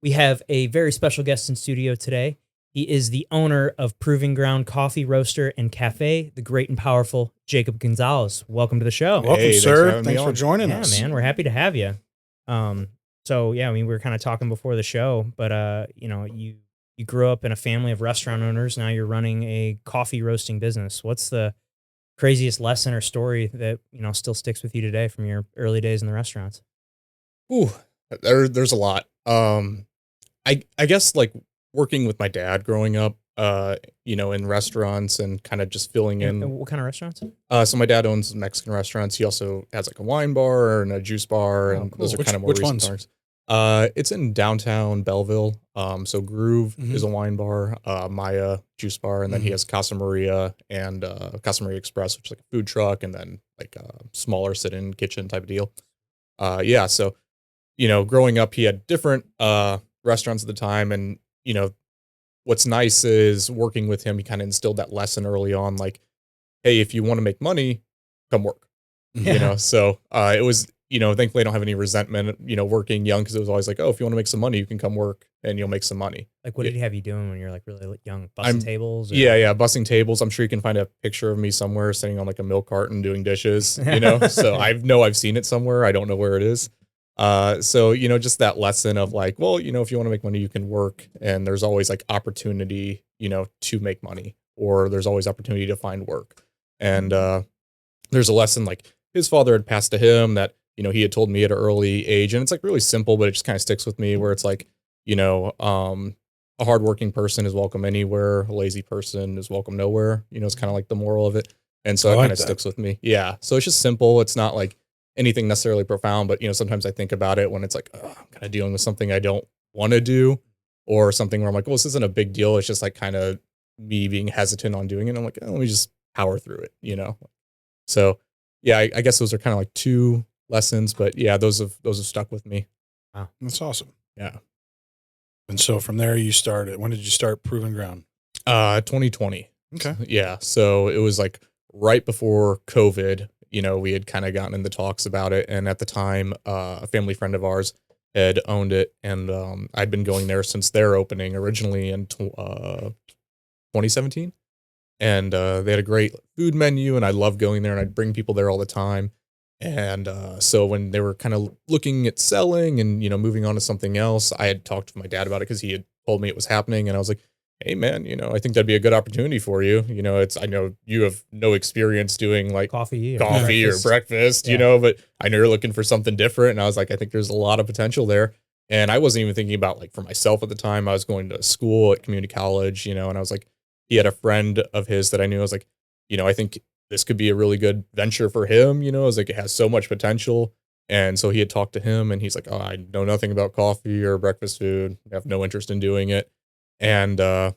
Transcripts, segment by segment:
We have a very special guest in studio today. He is the owner of Proving Ground Coffee Roaster and Cafe, the great and powerful Jacob Gonzalez. Welcome to the show. Welcome, Hey, sir. Thanks for joining Yeah, us. man, we're happy to have you. So yeah, I mean, we were kind of talking before the show, but you grew up in a family of restaurant owners. Now you're running a coffee roasting business. What's the craziest lesson or story that still sticks with you today from your early days in the restaurants? Ooh, there's a lot. I guess like working with my dad growing up, in restaurants and kind of just filling in. And what kind of restaurants? So my dad owns Mexican restaurants. He also has like a wine bar and a juice bar, and cool. those are Which- kind of more which recent ones? bars. It's in downtown Belleville. So Groove Mhm. is a wine bar, Maya juice bar, and then he has Casa Maria and Casa Maria Express, which is like a food truck, and then like a smaller sit-in kitchen type of deal. Yeah, so growing up, he had different restaurants at the time, and what's nice is working with him. He kind of instilled that lesson early on, like, hey, if you want to make money, come work. Yeah. So it was, thankfully I don't have any resentment, working young, because it was always like, oh, if you want to make some money, you can come work and you'll make some money. Like, what did he have you doing when you're like really young? Bussing I'm- tables? Or? Yeah, bussing tables. I'm sure you can find a picture of me somewhere sitting on like a milk carton doing dishes, So I've seen it somewhere. I don't know where it is. So just that lesson of like, well, if you want to make money, you can work, and there's always like opportunity, to make money, or there's always opportunity to find work. And there's a lesson like his father had passed to him that, he had told me at an early age, and it's like really simple, but it just kind of sticks with me, where it's like, a hardworking person is welcome anywhere. A lazy person is welcome nowhere. It's kind of like the moral of it. And so I it like kind of that. sticks with me. Yeah. So it's just simple. It's not like anything necessarily profound, but sometimes I think about it when it's like, oh, I'm kind of dealing with something I don't want to do, or something where I'm like, well, this isn't a big deal. It's just like kind of me being hesitant on doing it. And I'm like, oh, let me just power through it. So yeah, I guess those are kind of like two lessons, but yeah, those have stuck with me. Wow. That's awesome. Yeah. And so from there, you started. When did you start Proving Ground? 2020. Okay. Yeah. So it was like right before COVID, we had kind of gotten in the talks about it. And at the time, a family friend of ours had owned it. And I'd been going there since their opening originally in 2017. And they had a great food menu, and I loved going there, and I'd bring people there all the time. And so when they were kind of looking at selling and, moving on to something else, I had talked to my dad about it because he had told me it was happening. And I was like, hey, man, I think that'd be a good opportunity for you. I know you have no experience doing like Coffee or breakfast, but I know you're looking for something different. And I was like, I think there's a lot of potential there. And I wasn't even thinking about like for myself at the time. I was going to school at community college, and I was like, he had a friend of his that I knew. I was like, I think this could be a really good venture for him. I was like, it has so much potential. And so he had talked to him, and he's like, oh, I know nothing about coffee or breakfast food. I have no interest in doing it. And I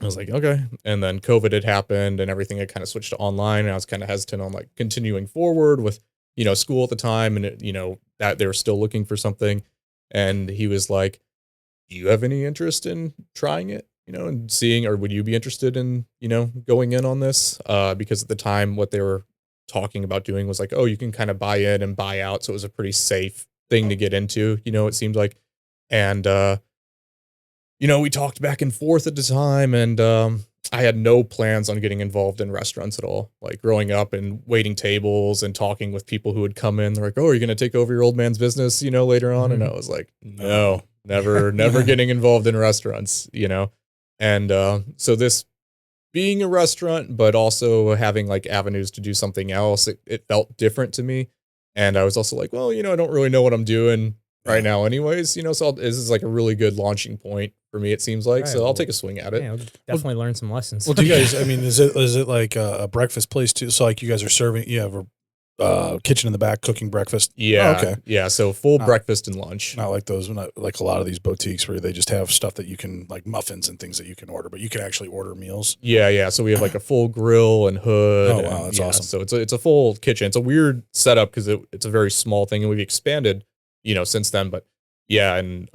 was like, okay. And then COVID had happened, and everything had kind of switched to online. And I was kind of hesitant on like continuing forward with, school at the time, and that they were still looking for something. And he was like, do you have any interest in trying it? And seeing, or would you be interested in, going in on this? Because at the time, what they were talking about doing was like, oh, you can kind of buy in and buy out. So it was a pretty safe thing to get into, it seemed like. And, we talked back and forth at the time, and I had no plans on getting involved in restaurants at all. Like growing up and waiting tables and talking with people who would come in, they're like, oh, are you going to take over your old man's business, later on? And I was like, no, never getting involved in restaurants, And so this being a restaurant, but also having like avenues to do something else, it felt different to me. And I was also like, well, I don't really know what I'm doing right now anyways, so this is like a really good launching point for me, it seems like. Right, So I'll well, take a swing at it. Yeah, we'll definitely learn some lessons. Well, do you guys? I mean, is it like a breakfast place too? So like you guys are serving? You have a kitchen in the back cooking breakfast. Yeah. Oh, okay. Yeah. So full breakfast and lunch. Not like those, not like a lot of these boutiques where they just have stuff that you can, like muffins and things that you can order, but you can actually order meals. Yeah. So we have like a full grill and hood. Oh, wow, that's awesome. So it's a full kitchen. It's a weird setup because it's a very small thing, and we've expanded, since then. But yeah, and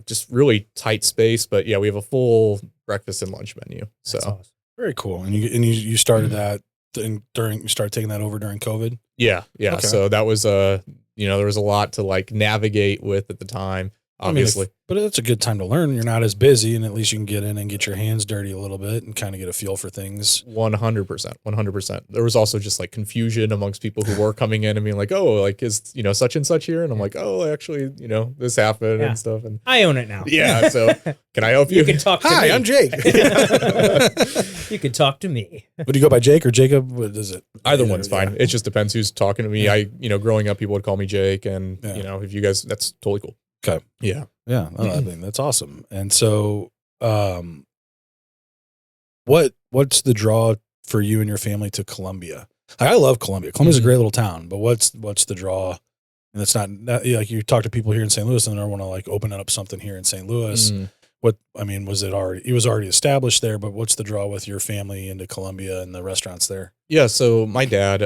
just really tight space. But yeah, we have a full breakfast and lunch menu. So That's awesome. Very cool. And you started that you started taking that over during COVID. yeah. Okay. So that was there was a lot to like navigate with at the time. obviously. But it's a good time to learn. You're not as busy, and at least you can get in and get your hands dirty a little bit and kind of get a feel for things. 100%. There was also just like confusion amongst people who were coming in and being like, oh, like is, such and such here? And I'm like, oh, actually, this happened and stuff. And I own it now. yeah. So can I help you? You can talk to me. Hi, I'm Jake. You can talk to me. Would you go by Jake or Jacob? What is it? Either one's fine. Yeah. It just depends who's talking to me. Yeah. Growing up, people would call me Jake, and if you guys, that's totally cool. Okay. Yeah. Yeah. I mean, that's awesome. And so, what's the draw for you and your family to Columbia? I love Columbia. Columbia's a great little town, but what's the draw? And it's not like you talk to people here in St. Louis and they want to like open up something here in St. Louis. It was already established there, but what's the draw with your family into Columbia and the restaurants there? Yeah. So my dad,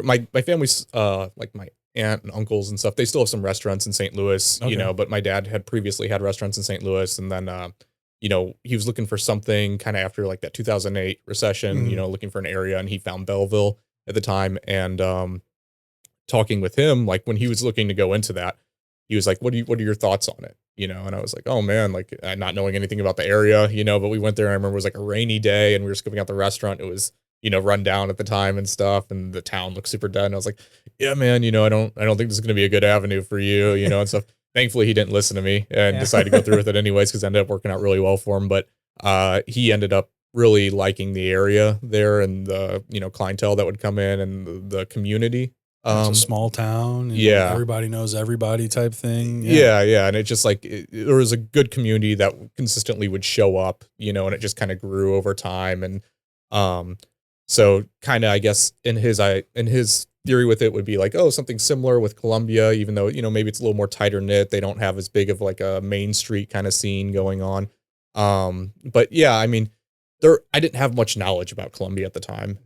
my family's, like my aunt and uncles and stuff, they still have some restaurants in St. Louis, but my dad had previously had restaurants in St. Louis. And then, he was looking for something kind of after like that 2008 recession, looking for an area, and he found Belleville at the time. And, talking with him, like when he was looking to go into that, he was like, what are your thoughts on it? And I was like, oh man, like not knowing anything about the area, but we went there. I remember it was like a rainy day and we were scoping out the restaurant. It was, run down at the time and stuff. And the town looked super dead. And I was like, yeah, man, I don't think this is going to be a good avenue for you, and stuff. Thankfully he didn't listen to me and decided to go through with it anyways, because it ended up working out really well for him. But, he ended up really liking the area there and the, clientele that would come in and the community. It's a small town. Everybody knows everybody type thing. Yeah. And it just like, there was a good community that consistently would show up, and it just kind of grew over time. And, so kind of, I guess in his theory with it would be like, oh, something similar with Columbia, even though, maybe it's a little more tighter knit. They don't have as big of like a Main Street kind of scene going on. But yeah, I mean, I didn't have much knowledge about Columbia at the time,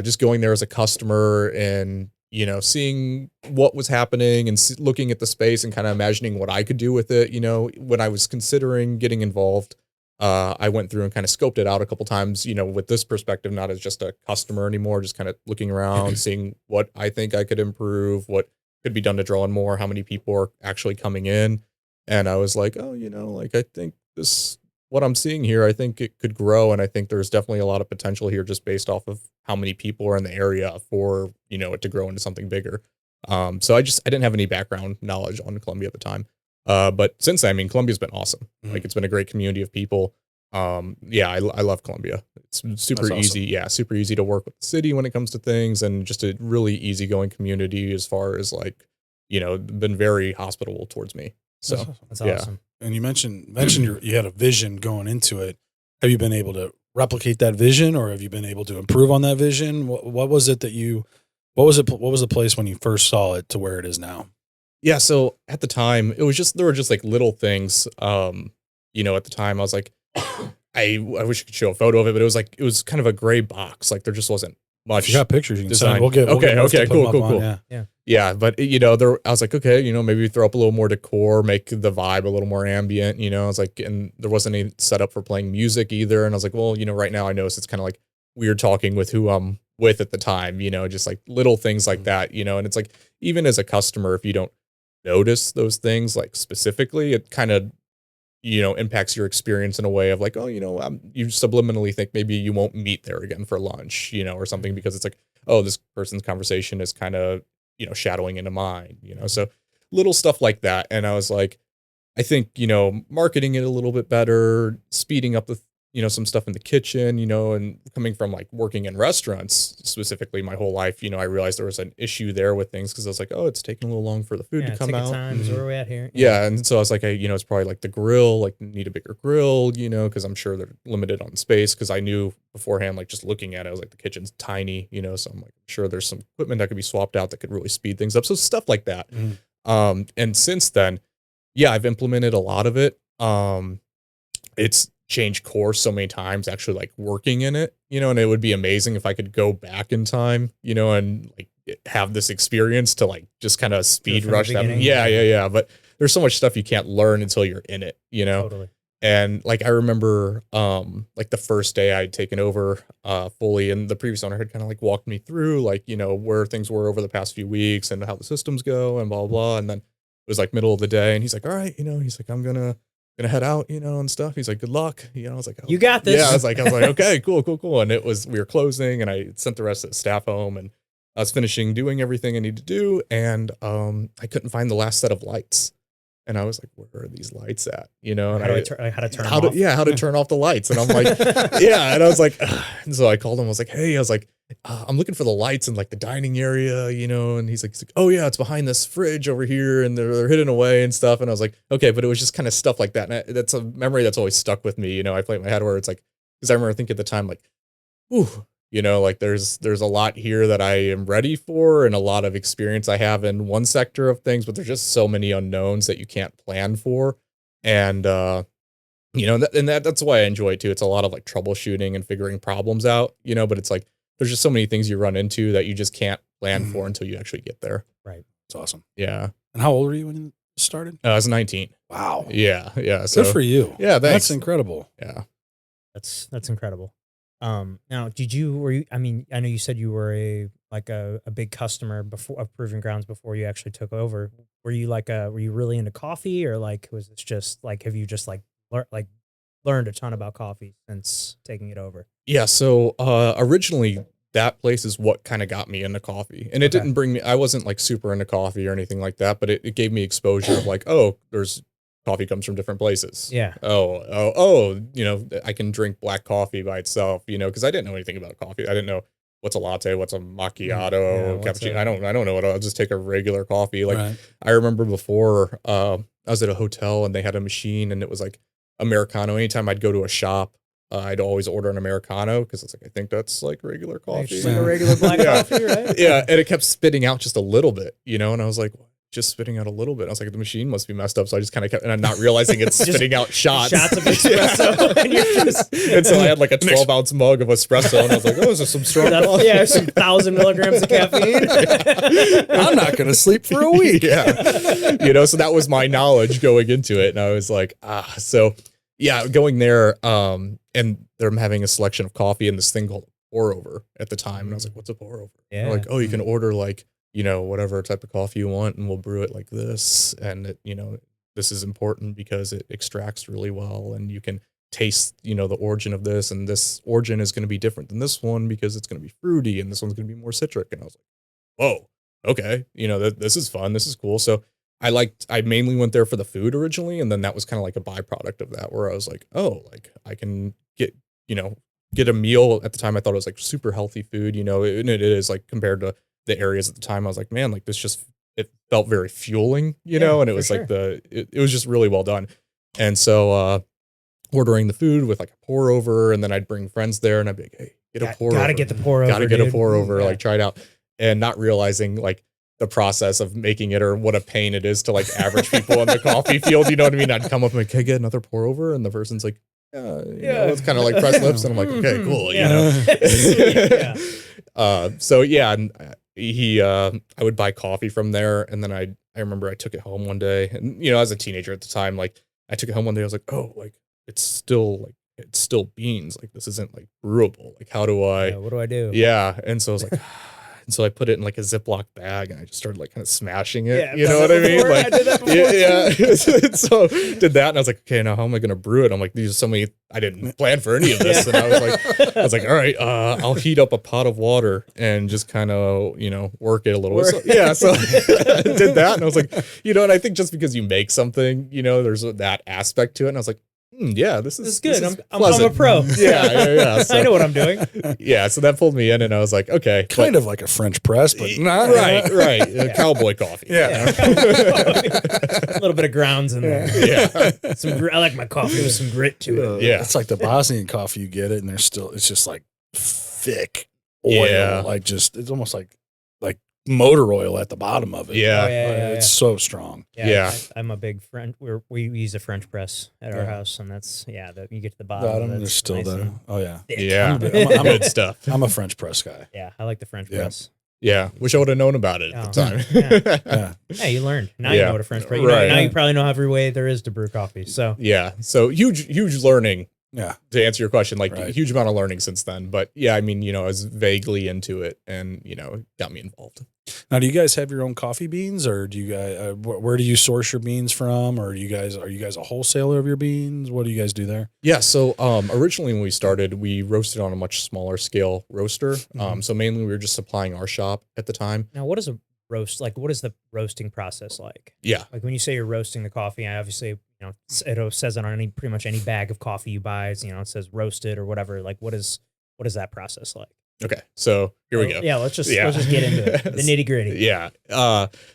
just going there as a customer and, seeing what was happening and looking at the space and kind of imagining what I could do with it. When I was considering getting involved, I went through and kind of scoped it out a couple times, with this perspective, not as just a customer anymore, just kind of looking around, seeing what I think I could improve, what could be done to draw in more, how many people are actually coming in. And I was like, oh, like, I think what I'm seeing here, I think it could grow. And I think there's definitely a lot of potential here just based off of how many people are in the area for, it to grow into something bigger. So I didn't have any background knowledge on Columbia at the time. But since then, I mean, Columbia's been awesome. Like it's been a great community of people. I love Columbia. It's super easy. Yeah. Super easy to work with the city when it comes to things, and just a really easygoing community as far as like, been very hospitable towards me. So that's awesome. And you mentioned you had a vision going into it. Have you been able to replicate that vision, or have you been able to improve on that vision? What was it what was the place when you first saw it to where it is now? Yeah. So at the time there were just like little things, at the time I was like, I wish I could show a photo of it, but it was kind of a gray box. Like there just wasn't much. If you got pictures, you can design. send. We'll get cool. Yeah. But I was like, okay, maybe we throw up a little more decor, make the vibe a little more ambient, I was like, and there wasn't any setup for playing music either. And I was like, well, right now I notice it's kind of like weird talking with who I'm with at the time, just like little things like that, and it's like, even as a customer, if you don't notice those things like specifically, it kind of, impacts your experience in a way of like, oh, you subliminally think maybe you won't meet there again for lunch, or something, because it's like, oh, this person's conversation is kind of, shadowing into mine, so little stuff like that. And I was like, I think, marketing it a little bit better, speeding up the, some stuff in the kitchen, and coming from like working in restaurants specifically my whole life, I realized there was an issue there with things, because I was like, oh, it's taking a little long for the food to come out. Times, where are we at here? Yeah. And so I was like, it's probably like the grill, like need a bigger grill, because I'm sure they're limited on space, because I knew beforehand, like just looking at it, I was like, the kitchen's tiny, so I'm like, sure there's some equipment that could be swapped out that could really speed things up. So stuff like that. And since then, I've implemented a lot of it. It's changed course so many times actually like working in it, and it would be amazing if I could go back in time, and like have this experience to like just kind of speed rush that. Yeah. But there's so much stuff you can't learn until you're in it, Totally. And like, I remember, like the first day I'd taken over, fully, and the previous owner had kind of like walked me through like, where things were over the past few weeks and how the systems go and blah, blah, blah. And then was like middle of the day, and he's like, all right, he's like, I'm gonna head out, and stuff. He's like, good luck. I was like, oh. You got this. Yeah, I was like, okay, cool. And we were closing, and I sent the rest of the staff home, and I was finishing doing everything I need to do, and I couldn't find the last set of lights. And I was like, where are these lights at? And how to turn them off. How to turn off the lights. And I'm like, yeah. And I was like, ugh. And so I called him. I was like, hey, I'm looking for the lights in like the dining area, and he's like, oh yeah, it's behind this fridge over here, and they're hidden away and stuff. And I was like, okay, but it was just kind of stuff like that. And that's a memory that's always stuck with me. I play it in my head where it's like, because I remember thinking at the time, like, ooh, like there's a lot here that I am ready for, and a lot of experience I have in one sector of things, but there's just so many unknowns that you can't plan for. And, that's why I enjoy it too. It's a lot of like troubleshooting and figuring problems out, but it's like, there's just so many things you run into that you just can't plan for until you actually get there. Right. It's awesome. Yeah. And how old were you when you started? I was 19. Wow. Yeah. Yeah. So good for you. Yeah. Thanks. That's incredible. Yeah. That's incredible. Now, I know you said you were a big customer of Proving Grounds before you actually took over. Were you really into coffee, or like, was this just like, have you just learned a ton about coffee since taking it over? Yeah. So, originally that place is what kind of got me into coffee, and it didn't bring me, I wasn't like super into coffee or anything like that, but it gave me exposure of like, oh, coffee comes from different places. Yeah. I can drink black coffee by itself, because I didn't know anything about coffee. I didn't know what's a latte, what's a macchiato, cappuccino. I don't know what. I'll just take a regular coffee. Like, right. I remember before I was at a hotel and they had a machine, and it was like Americano. Anytime I'd go to a shop, I'd always order an Americano, because it's like, I think that's like regular coffee. Just like a regular black coffee, right? Yeah. And it kept spitting out just a little bit, and I was like, just spitting out a little bit. I was like, the machine must be messed up. So I just kind of kept, and I'm not realizing it's spitting out shots of espresso. And so I had like a 12-ounce mug of espresso, and I was like, oh, is there some strong coffee? Yeah, some 1,000 milligrams of caffeine. I'm not going to sleep for a week. Yeah. So that was my knowledge going into it. And I was like, so yeah, going there, and they're having a selection of coffee and this thing called pour over at the time. And I was like, what's a pour over? Yeah. They're like, oh, you can order like, whatever type of coffee you want, and we'll brew it like this. And it, this is important because it extracts really well, and you can taste, the origin of this, and this origin is going to be different than this one because it's going to be fruity, and this one's going to be more citric. And I was like, whoa, okay. This is fun. This is cool. So I mainly went there for the food originally. And then that was kind of like a byproduct of that, where I was like, oh, like I can get a meal. At the time I thought it was like super healthy food, and it is, like, compared to the areas at the time, I was like, man, like this it felt very fueling, and it was like it was just really well done. And so, ordering the food with like a pour over, and then I'd bring friends there, and I'd be like, hey, get a pour over. Gotta get the pour over. Gotta get a pour over, like try it out. And not realizing like the process of making it, or what a pain it is to like average people in the coffee field. You know what I mean? I'd come up and like, can I get another pour over? And the person's like, it's kind of like press lips, and I'm like, okay, cool. So yeah, and I would buy coffee from there, and then I remember I took it home one day, and as a teenager at the time, like I took it home one day, I was like, oh, like it's still beans, like this isn't like brewable, like how do I what do I do? Yeah. And so I was like, and so I put it in like a Ziploc bag, and I just started like kind of smashing it. You know what I mean? Like, I did that before. Yeah. So did that, and I was like, okay, now how am I going to brew it? I'm like, these are so many, I didn't plan for any of this. And I was like, all right, I'll heat up a pot of water and just kind of, work it a little bit. So, yeah. So I did that, and I was like, and I think just because you make something, there's that aspect to it. And I was like, yeah, this is good. I'm pleasant. a pro. Yeah. So, I know what I'm doing. Yeah. So that pulled me in, and I was like, okay. Kind of like a French press, but not. Right. Cowboy coffee. Yeah. A little bit of grounds in there. Yeah. I like my coffee with some grit to it. Yeah. It's like the Bosnian coffee, you get it, and it's just like thick oil. Yeah. Like it's almost like motor oil at the bottom of it. Yeah. It's so strong. Yeah. I'm a big French. We use a French press at our house, and that's you get to the bottom. There's still nice. Oh yeah. Thick. Yeah. I'm good stuff. I'm a French press guy. Yeah, I like the French press. Yeah. Wish I would have known about it at the time. Yeah, you learned. Now you know what a French press. Right. Now you probably know every way there is to brew coffee. So yeah. So huge learning Yeah. To answer your question, like Right. a huge amount of learning since then. But yeah, I mean, I was vaguely into it and, got me involved. Now, do you guys have your own coffee beans, or do you guys? Where do you source your beans from, or are you guys a wholesaler of your beans? What do you guys do there? Yeah. So originally when we started, we roasted on a much smaller scale roaster. Mhm. So mainly we were just supplying our shop at the time. Now, what is a roast like? What is the roasting process like? Yeah. Like when you say you're roasting the coffee, I obviously, it says it on pretty much any bag of coffee you buy. It's, it says roasted or whatever. Like, what is that process like? Okay. So here we go. Yeah, let's just get into it. The nitty gritty. Yeah.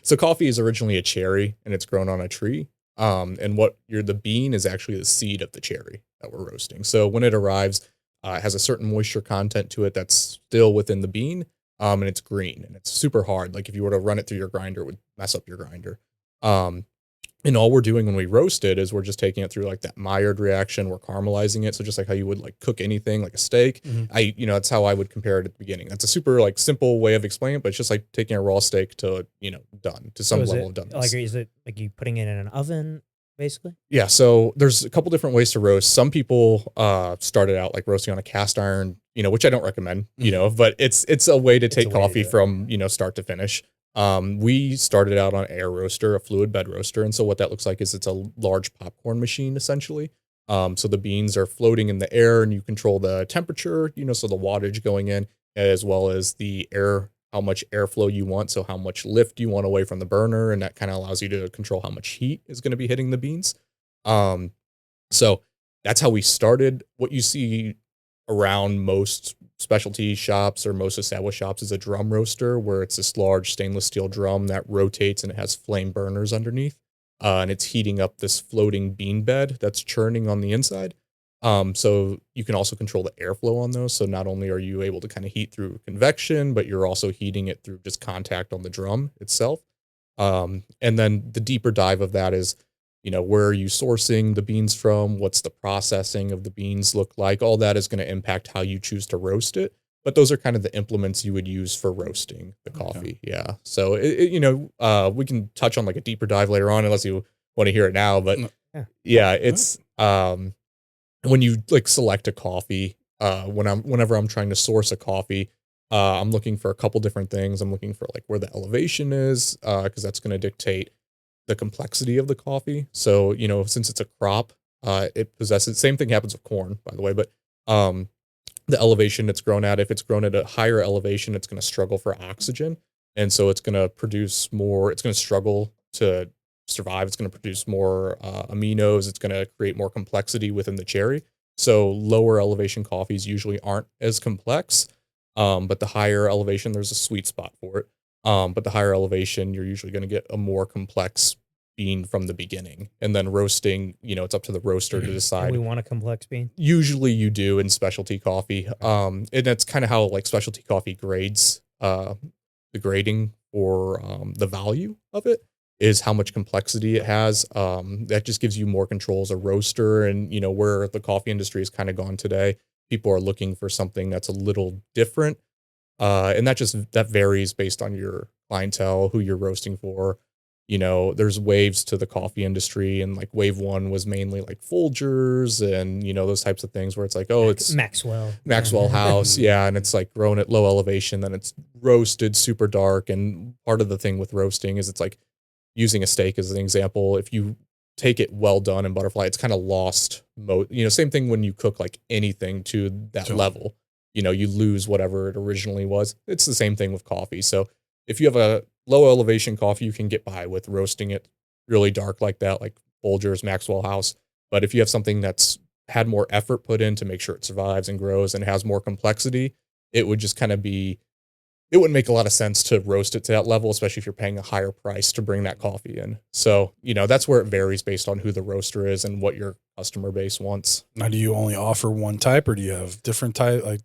So coffee is originally a cherry and it's grown on a tree. And the bean is actually the seed of the cherry that we're roasting. So when it arrives, it has a certain moisture content to it that's still within the bean. And it's green and it's super hard. Like if you were to run it through your grinder, it would mess up your grinder. And all we're doing when we roast it is we're just taking it through like that Maillard reaction. We're caramelizing it. So just like how you would like cook anything like a steak, that's how I would compare it at the beginning. That's a super like simple way of explaining it, but it's just like taking a raw steak to, done to some level of doneness. Like, is it like you putting it in an oven basically? Yeah. So there's a couple different ways to roast. Some people started out like roasting on a cast iron, which I don't recommend, but it's a way to take coffee from, start to finish. We started out on air roaster, a fluid bed roaster. And so what that looks like is it's a large popcorn machine essentially. So the beans are floating in the air and you control the temperature, so the wattage going in as well as the air, how much airflow you want. So how much lift you want away from the burner. And that kind of allows you to control how much heat is going to be hitting the beans. So that's how we started. What you see around most specialty shops or most established shops is a drum roaster where it's this large stainless steel drum that rotates and it has flame burners underneath. And it's heating up this floating bean bed that's churning on the inside. So you can also control the airflow on those. So not only are you able to kind of heat through convection, but you're also heating it through just contact on the drum itself. And then the deeper dive of that is, where are you sourcing the beans from? What's the processing of the beans look like? All that is going to impact how you choose to roast it. But those are kind of the implements you would use for roasting the coffee. Okay. Yeah. So, we can touch on like a deeper dive later on, unless you want to hear it now. But yeah, it's when you like select a coffee, whenever I'm trying to source a coffee, I'm looking for a couple different things. I'm looking for like where the elevation is, because that's going to dictate the complexity of the coffee. So, since it's a crop, it possesses, same thing happens with corn, by the way, but the elevation it's grown at, if it's grown at a higher elevation, it's going to struggle for oxygen. And so it's going to produce more, it's going to struggle to survive. It's going to produce more aminos. It's going to create more complexity within the cherry. So lower elevation coffees usually aren't as complex, but the higher elevation, there's a sweet spot for it. But the higher elevation, you're usually going to get a more complex bean from the beginning. And then roasting, it's up to the roaster to decide. And we want a complex bean? Usually you do in specialty coffee. And that's kind of how like specialty coffee grades, the grading or the value of it is how much complexity it has. That just gives you more control as a roaster. And, where the coffee industry has kind of gone today, people are looking for something that's a little different. And that varies based on your clientele, who you're roasting for. There's waves to the coffee industry, and like wave one was mainly like Folgers and, those types of things where it's like, it's Maxwell House. Yeah. And it's like grown at low elevation, then it's roasted super dark. And part of the thing with roasting is it's like using a steak as an example. If you take it well done in butterfly, it's kind of lost same thing when you cook like anything to that level. You lose whatever it originally was. It's the same thing with coffee. So if you have a low elevation coffee, you can get by with roasting it really dark like that, like Folgers, Maxwell House. But if you have something that's had more effort put in to make sure it survives and grows and has more complexity, it would just kind of it wouldn't make a lot of sense to roast it to that level, especially if you're paying a higher price to bring that coffee in. So, that's where it varies based on who the roaster is and what your customer base wants. Now, do you only offer one type, or do you have different type, like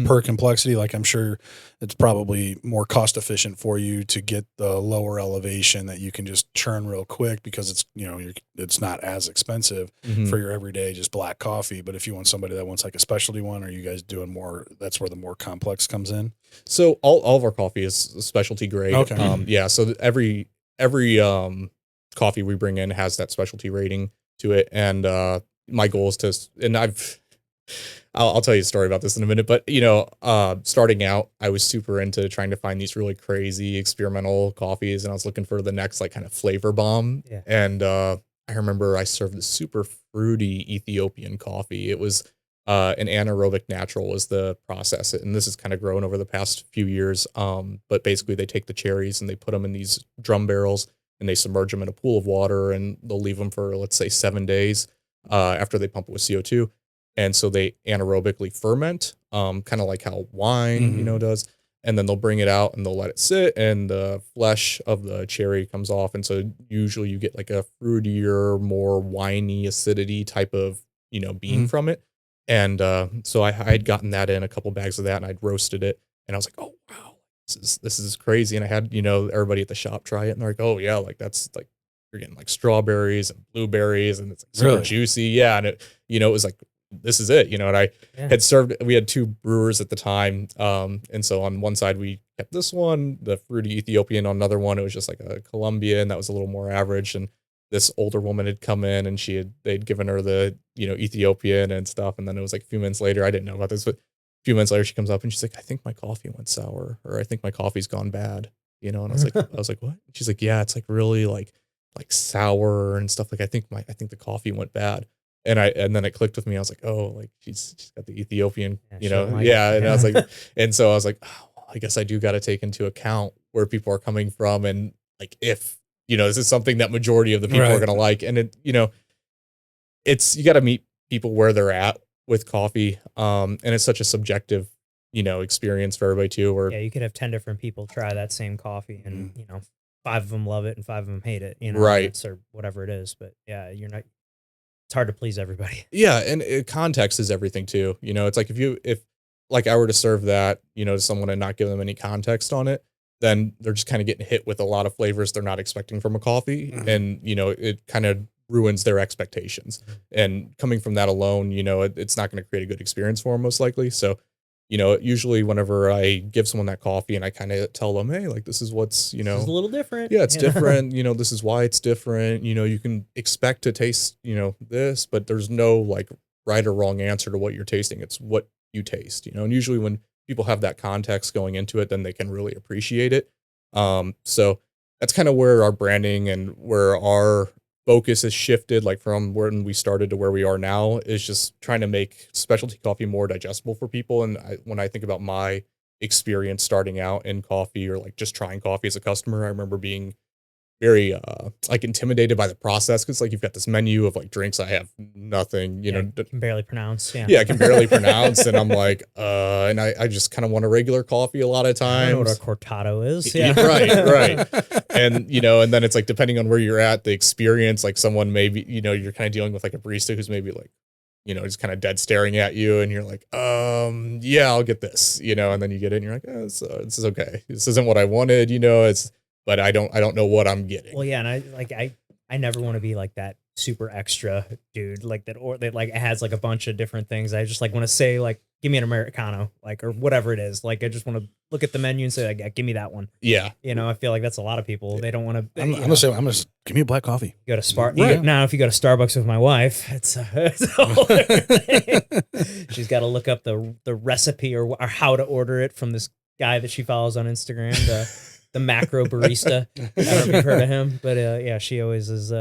per complexity? Like I'm sure it's probably more cost efficient for you to get the lower elevation that you can just churn real quick because it's, it's not as expensive for your everyday just black coffee. But if you want somebody that wants like a specialty one, are you guys doing more, that's where the more complex comes in? So all of our coffee is specialty grade. Okay. So every coffee we bring in has that specialty rating to it. And my goal is and I'll tell you a story about this in a minute, but starting out, I was super into trying to find these really crazy experimental coffees, and I was looking for the next like kind of flavor bomb. Yeah. And I remember I served this super fruity Ethiopian coffee. It was an anaerobic natural was the process, and this has kind of grown over the past few years. But basically, they take the cherries and they put them in these drum barrels, and they submerge them in a pool of water, and they'll leave them for, let's say, 7 days after they pump it with CO2. And so they anaerobically ferment, kind of like how wine, does. And then they'll bring it out and they'll let it sit, and the flesh of the cherry comes off. And so usually you get like a fruitier, more winey acidity type of, bean from it. And so I had gotten that in a couple bags of that, and I'd roasted it, and I was like, oh wow, this is crazy. And I had everybody at the shop try it, and they're like, oh yeah, like that's like you're getting like strawberries and blueberries, and it's like super juicy, yeah. And it was like, this is it, and I had we had two brewers at the time, and so on one side we kept this one, the fruity Ethiopian. On another one it was just like a Colombian that was a little more average, and this older woman had come in, and they'd given her the Ethiopian and stuff. And then it was like a few minutes later, I didn't know about this, but a few minutes later she comes up and she's like, I think my coffee went sour, or I think my coffee's gone bad, and I was like, what? She's like, yeah, it's like really like sour and stuff. Like I think the coffee went bad. And then it clicked with me. I was like, oh, like she's got the Ethiopian, yeah. And I was like, and so I was like, oh, I guess I do got to take into account where people are coming from, and like if this is something that majority of the people are going to like, and it, it's you got to meet people where they're at with coffee, and it's such a subjective, experience for everybody too. Or you could have 10 different people try that same coffee, and 5 of them love it and 5 of them hate it, right, or whatever it is. But yeah, it's hard to please everybody. Yeah. And context is everything too. It's like if like I were to serve that, to someone and not give them any context on it, then they're just kind of getting hit with a lot of flavors they're not expecting from a coffee. And, it kind of ruins their expectations. And coming from that alone, it's not going to create a good experience for them most likely. So, usually whenever I give someone that coffee and I kind of tell them, hey, like, this is what's, this is a little different. Yeah, it's different. This is why it's different. You can expect to taste, this, but there's no like right or wrong answer to what you're tasting. It's what you taste, and usually when people have that context going into it, then they can really appreciate it. So that's kind of where our branding and where our focus has shifted, like from when we started to where we are now, is just trying to make specialty coffee more digestible for people. And when I think about my experience starting out in coffee, or like just trying coffee as a customer, I remember being very like intimidated by the process, because like you've got this menu of like drinks I have nothing, can barely pronounce. Yeah, I can barely pronounce, and I'm like, and I just kind of want a regular coffee a lot of times. I don't know what a cortado is. Yeah, right. And and then it's like depending on where you're at, the experience, like someone maybe you're kind of dealing with like a barista who's maybe like just kind of dead staring at you, and you're like, yeah, I'll get this, and then you get it and you're like, oh, this is okay. This isn't what I wanted, but I don't know what I'm getting. Well, yeah, and I never want to be like that super extra dude, like that, or that like has like a bunch of different things. I just like want to say like, give me an Americano, like, or whatever it is. Like, I just want to look at the menu and say, like, yeah, give me that one. Yeah. I feel like that's a lot of people. They don't want to. I'm gonna give me a black coffee. You go to now, if you go to Starbucks with my wife, it's a whole thing. She's got to look up the recipe or how to order it from this guy that she follows on Instagram. The macro barista. I don't know if you've heard of him, but yeah, she always is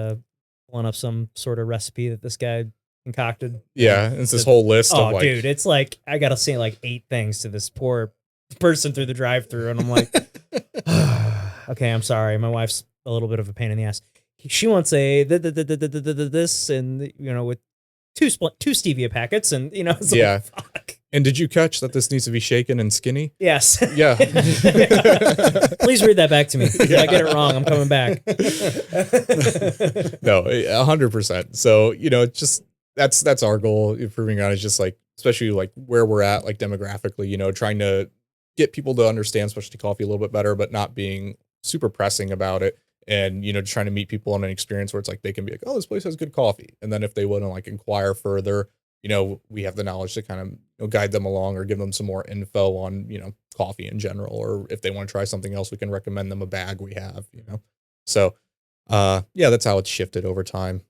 pulling up some sort of recipe that this guy concocted. Yeah, it's this whole list of like, dude, it's like I gotta say like 8 things to this poor person through the drive-through, and I'm like, okay, I'm sorry, my wife's a little bit of a pain in the ass. She wants a this, and with two stevia packets, and it's yeah. Like, fuck. And did you catch that this needs to be shaken and skinny? Yes. Yeah. Please read that back to me. If I get it wrong, I'm coming back. No, 100%. So, it's just, that's our goal. Improving on is just like, especially like where we're at, like demographically, trying to get people to understand specialty coffee a little bit better, but not being super pressing about it. And, trying to meet people on an experience where it's like, they can be like, oh, this place has good coffee. And then if they want to like inquire further, we have the knowledge to kind of guide them along or give them some more info on, coffee in general, or if they want to try something else, we can recommend them a bag we have, So, yeah, that's how it's shifted over time.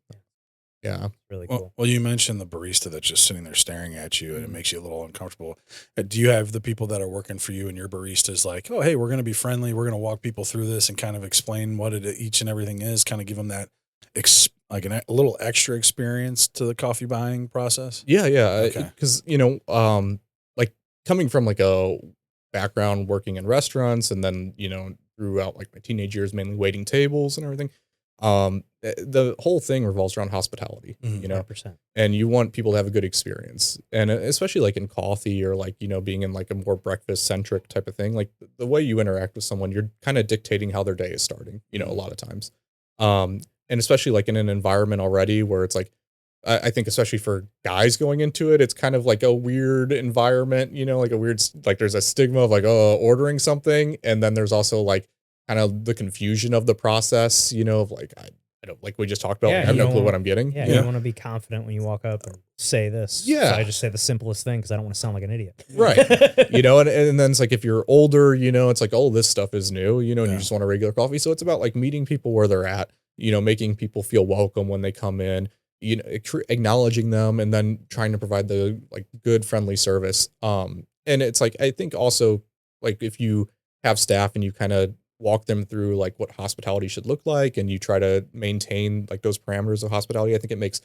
Yeah. Really cool. Well, you mentioned the barista that's just sitting there staring at you, and it makes you a little uncomfortable. Do you have the people that are working for you and your baristas like, oh, hey, we're going to be friendly. We're going to walk people through this and kind of explain what each and everything is, kind of give them that a little extra experience to the coffee buying process? Yeah. Yeah. Okay. Because, like coming from like a background working in restaurants and then, throughout like my teenage years, mainly waiting tables and everything. The whole thing revolves around hospitality, 100%. and you want people to have a good experience. And especially like in coffee or like, being in like a more breakfast centric type of thing, like the way you interact with someone, you're kind of dictating how their day is starting, a lot of times. And especially like in an environment already where it's like, I think especially for guys going into it, it's kind of like a weird environment, like a weird, like there's a stigma of like, oh, ordering something. And then there's also like kind of the confusion of the process, of like, I don't, like we just talked about, Yeah, like, I have you no don't clue wanna- what I'm getting. Yeah, you know? you want to be confident when you walk up and say this. Yeah. So I just say the simplest thing because I don't want to sound like an idiot. Right. And then it's like, if you're older, it's like, oh, this stuff is new, and you just want a regular coffee. So it's about like meeting people where they're at, making people feel welcome when they come in, acknowledging them, and then trying to provide the like good, friendly service. And it's like, I think also like if you have staff and you kind of walk them through like what hospitality should look like, and you try to maintain like those parameters of hospitality, I think it makes,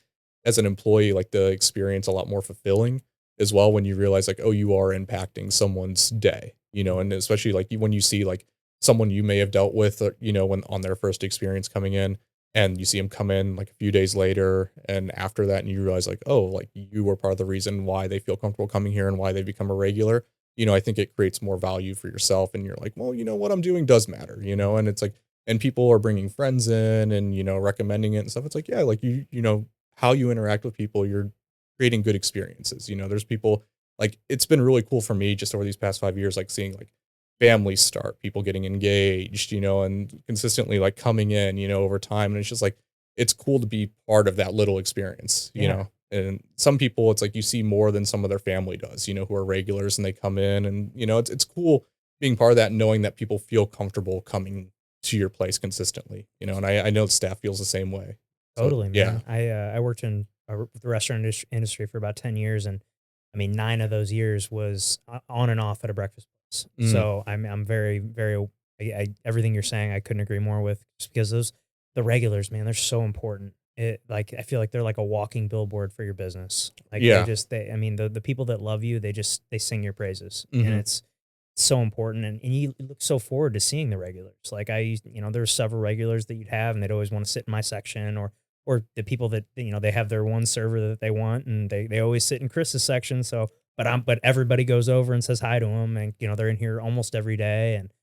as an employee, like the experience a lot more fulfilling as well, when you realize like, oh, you are impacting someone's day, and especially like when you see like someone you may have dealt with, when on their first experience coming in, and you see them come in like a few days later and after that, and you realize like, oh, like you were part of the reason why they feel comfortable coming here and why they become a regular. I think it creates more value for yourself, and you're like, well, what I'm doing does matter, and it's like, and people are bringing friends in and, recommending it and stuff. It's like, yeah, like how you interact with people, you're creating good experiences. There's people like, it's been really cool for me just over these past 5 years, like seeing like families start, people getting engaged, and consistently like coming in, over time. And it's just like, it's cool to be part of that little experience, and some people, it's like you see more than some of their family does, who are regulars, and they come in, and, it's cool being part of that, knowing that people feel comfortable coming to your place consistently, and I know the staff feels the same way. So, Totally, yeah. man. I worked in the restaurant industry for about 10 years, and I mean, 9 of those years was on and off at a breakfast place. Mm. So I'm very, very, everything you're saying, I couldn't agree more with, just because the regulars, man, they're so important. Like, I feel like they're like a walking billboard for your business. Like, Yeah. I mean, the people that love you, they sing your praises, Mhm. and it's so important. And you look so forward to seeing the regulars. Like there were several regulars that you'd have, and they'd always want to sit in my section, or the people that, they have their one server that they want, and they always sit in Chris's section. So, but everybody goes over and says hi to them, and, they're in here almost every day. And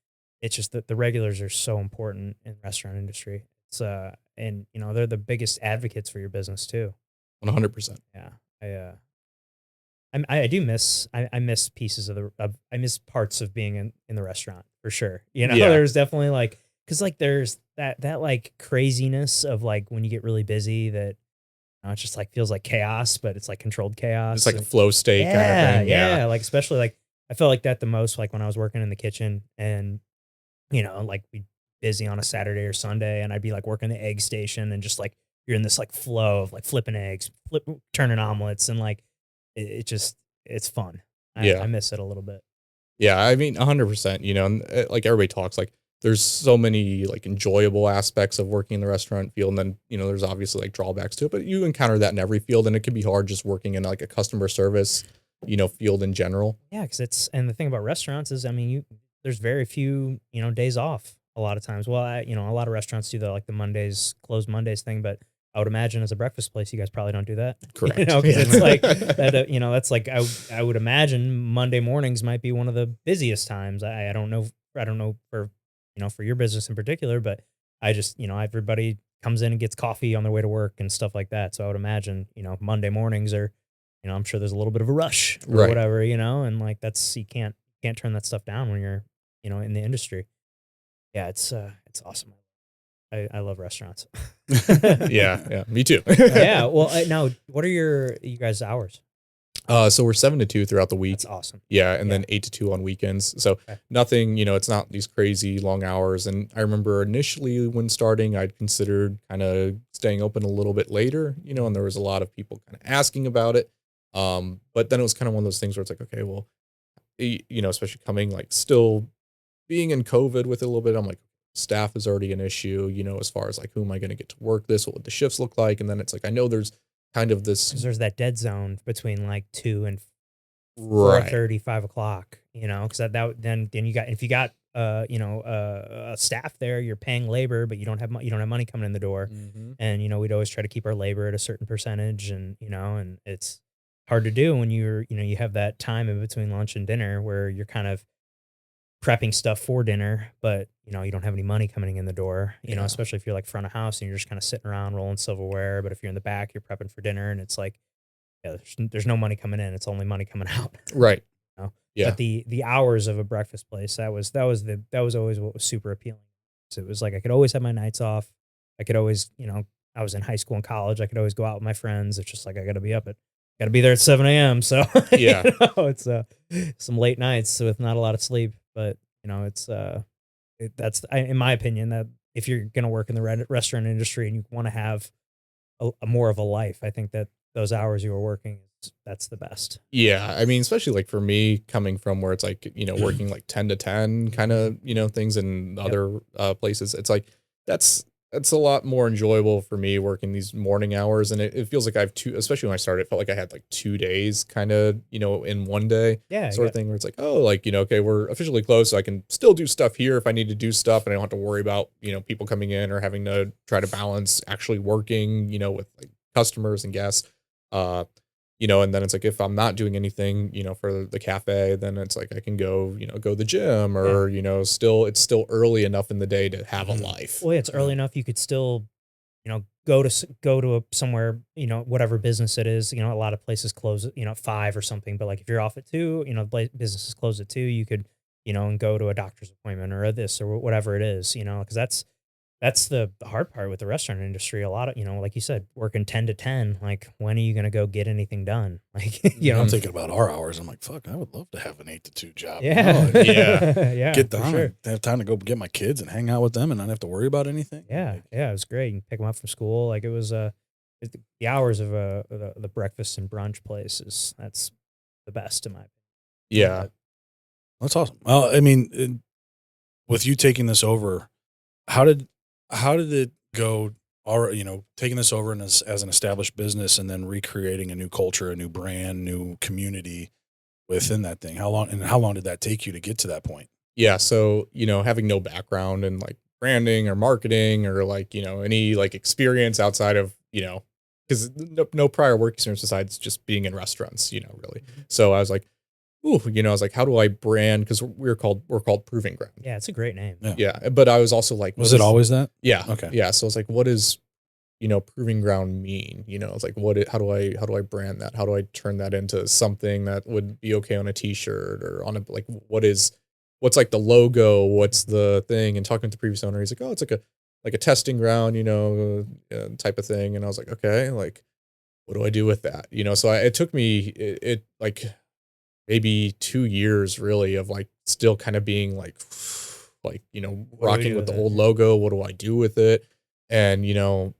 it's just that the regulars are so important in the restaurant industry. It's, and, they're the biggest advocates for your business too. 100%. Yeah. I do miss, I miss pieces I miss parts of being in the restaurant for sure. Yeah. There's definitely like, cause like there's that like craziness of like when you get really busy, that it just like feels like chaos, but it's like controlled chaos. It's like a flow state kind of thing. Yeah. Like, especially like I felt like that the most, like when I was working in the kitchen, and, like we'd busy on a Saturday or Sunday, and I'd be like working the egg station, and just like you're in this like flow of like flipping eggs, turning omelets, and like it's fun. Yeah. I miss it a little bit. Yeah, I mean, 100%, and like everybody talks, like there's so many like enjoyable aspects of working in the restaurant field. And then, there's obviously like drawbacks to it, but you encounter that in every field, and it can be hard just working in like a customer service, field in general. Yeah. And the thing about restaurants is, I mean, there's very few, days off a lot of times. Well, a lot of restaurants do like the closed Mondays thing, but I would imagine as a breakfast place, you guys probably don't do that. Correct. Because it's like that, that's like, I would imagine Monday mornings might be one of the busiest times. I don't know for, for your business in particular, but I just, everybody comes in and gets coffee on their way to work and stuff like that. So I would imagine, Monday mornings are, I'm sure there's a little bit of a rush or Right. whatever, and like you can't turn that stuff down when you're, in the industry. Yeah. It's awesome. I love restaurants. Yeah, me too. Yeah. Well, now, what are you guys' hours? So we're 7 to 2 throughout the week. That's awesome. Yeah, and Yeah. then 8 to 2 on weekends. So Okay. nothing, it's not these crazy long hours. And I remember initially when starting, I'd considered kind of staying open a little bit later, and there was a lot of people kind of asking about it. But then it was kind of one of those things where it's like, okay, well, especially coming like still being in COVID with it a little bit, I'm like, staff is already an issue, as far as like, who am I going to get to work this? What would the shifts look like? And then it's like, I know there's kind of this, Because there's that dead zone between like 2 and right. 4:30, 5 o'clock, because then you got, if you got, a staff there, you're paying labor, but you don't have money coming in the door. Mhm. And, we'd always try to keep our labor at a certain percentage and it's hard to do when you have that time in between lunch and dinner where you're kind of prepping stuff for dinner, but you don't have any money coming in the door, Yeah. especially if you're like front of house and you're just kind of sitting around rolling silverware. But if you're in the back, you're prepping for dinner and it's like, yeah, there's no money coming in. It's only money coming out. Right. Yeah. But the hours of a breakfast place, that was always what was super appealing. So it was like I could always have my nights off. I could always, I was in high school and college. I could always go out with my friends. It's just like I got to be there at 7 a.m. So Yeah. it's some late nights with not a lot of sleep. But it's in my opinion, that if you're gonna work in the restaurant industry and you want to have a more of a life, I think that those hours you were working, that's the best. Yeah. I mean, especially like for me coming from where it's like, working like 10 to 10 kind of, things in other places, it's like, that's a lot more enjoyable for me working these morning hours. And it feels like I have especially when I started, it felt like I had like 2 days kind of, in one day Yeah, sort of thing where it's like, oh, like, okay, we're officially closed. So I can still do stuff here if I need to do stuff and I don't have to worry about, people coming in or having to try to balance actually working, with like customers and guests. And then it's like, if I'm not doing anything, for the cafe, then it's like, I can go to the gym or, it's still early enough in the day to have a life. Well, yeah, it's early enough. You could still, go to somewhere, whatever business it is. A lot of places close at, at 5 or something. But like if you're off at 2, businesses close at 2. You could, and go to a doctor's appointment or this or whatever it is. Because that's the hard part with the restaurant industry. A lot of, like you said, working 10 to 10, like when are you going to go get anything done? Like, I'm thinking about our hours. I'm like, fuck, I would love to have an 8 to 2 job. Yeah. Yeah. Yeah. Get for down sure. and have time to go get my kids and hang out with them and not have to worry about anything. Yeah. Like, Yeah. It was great. You can pick them up from school. Like it was, the hours of the breakfast and brunch place that's the best in my opinion. Yeah. that's awesome. Well, I mean, with you taking this over, how did it go? Or, taking this over and as an established business and then recreating a new culture, a new brand, new community within that thing. How long did that take you to get to that point? Yeah. So, having no background in like branding or marketing or like, any like experience outside of, because no prior work experience besides just being in restaurants, really. So I was like, ooh, I was like, how do I brand? Because we're called Proving Ground. Yeah. It's a great name. Yeah. But I was also like, Was it always that? Yeah. Okay. Yeah. So I was like, what does, Proving Ground mean? It's like, how do I brand that? How do I turn that into something that would be okay on a t-shirt or on a, like, what's like the logo? What's the thing? And talking to the previous owner, he's like, oh, it's like a testing ground, type of thing. And I was like, okay, like, what do I do with that? So it took me, it like maybe 2 years really of like still kind of being like, rocking with the old logo. What do I do with it? And,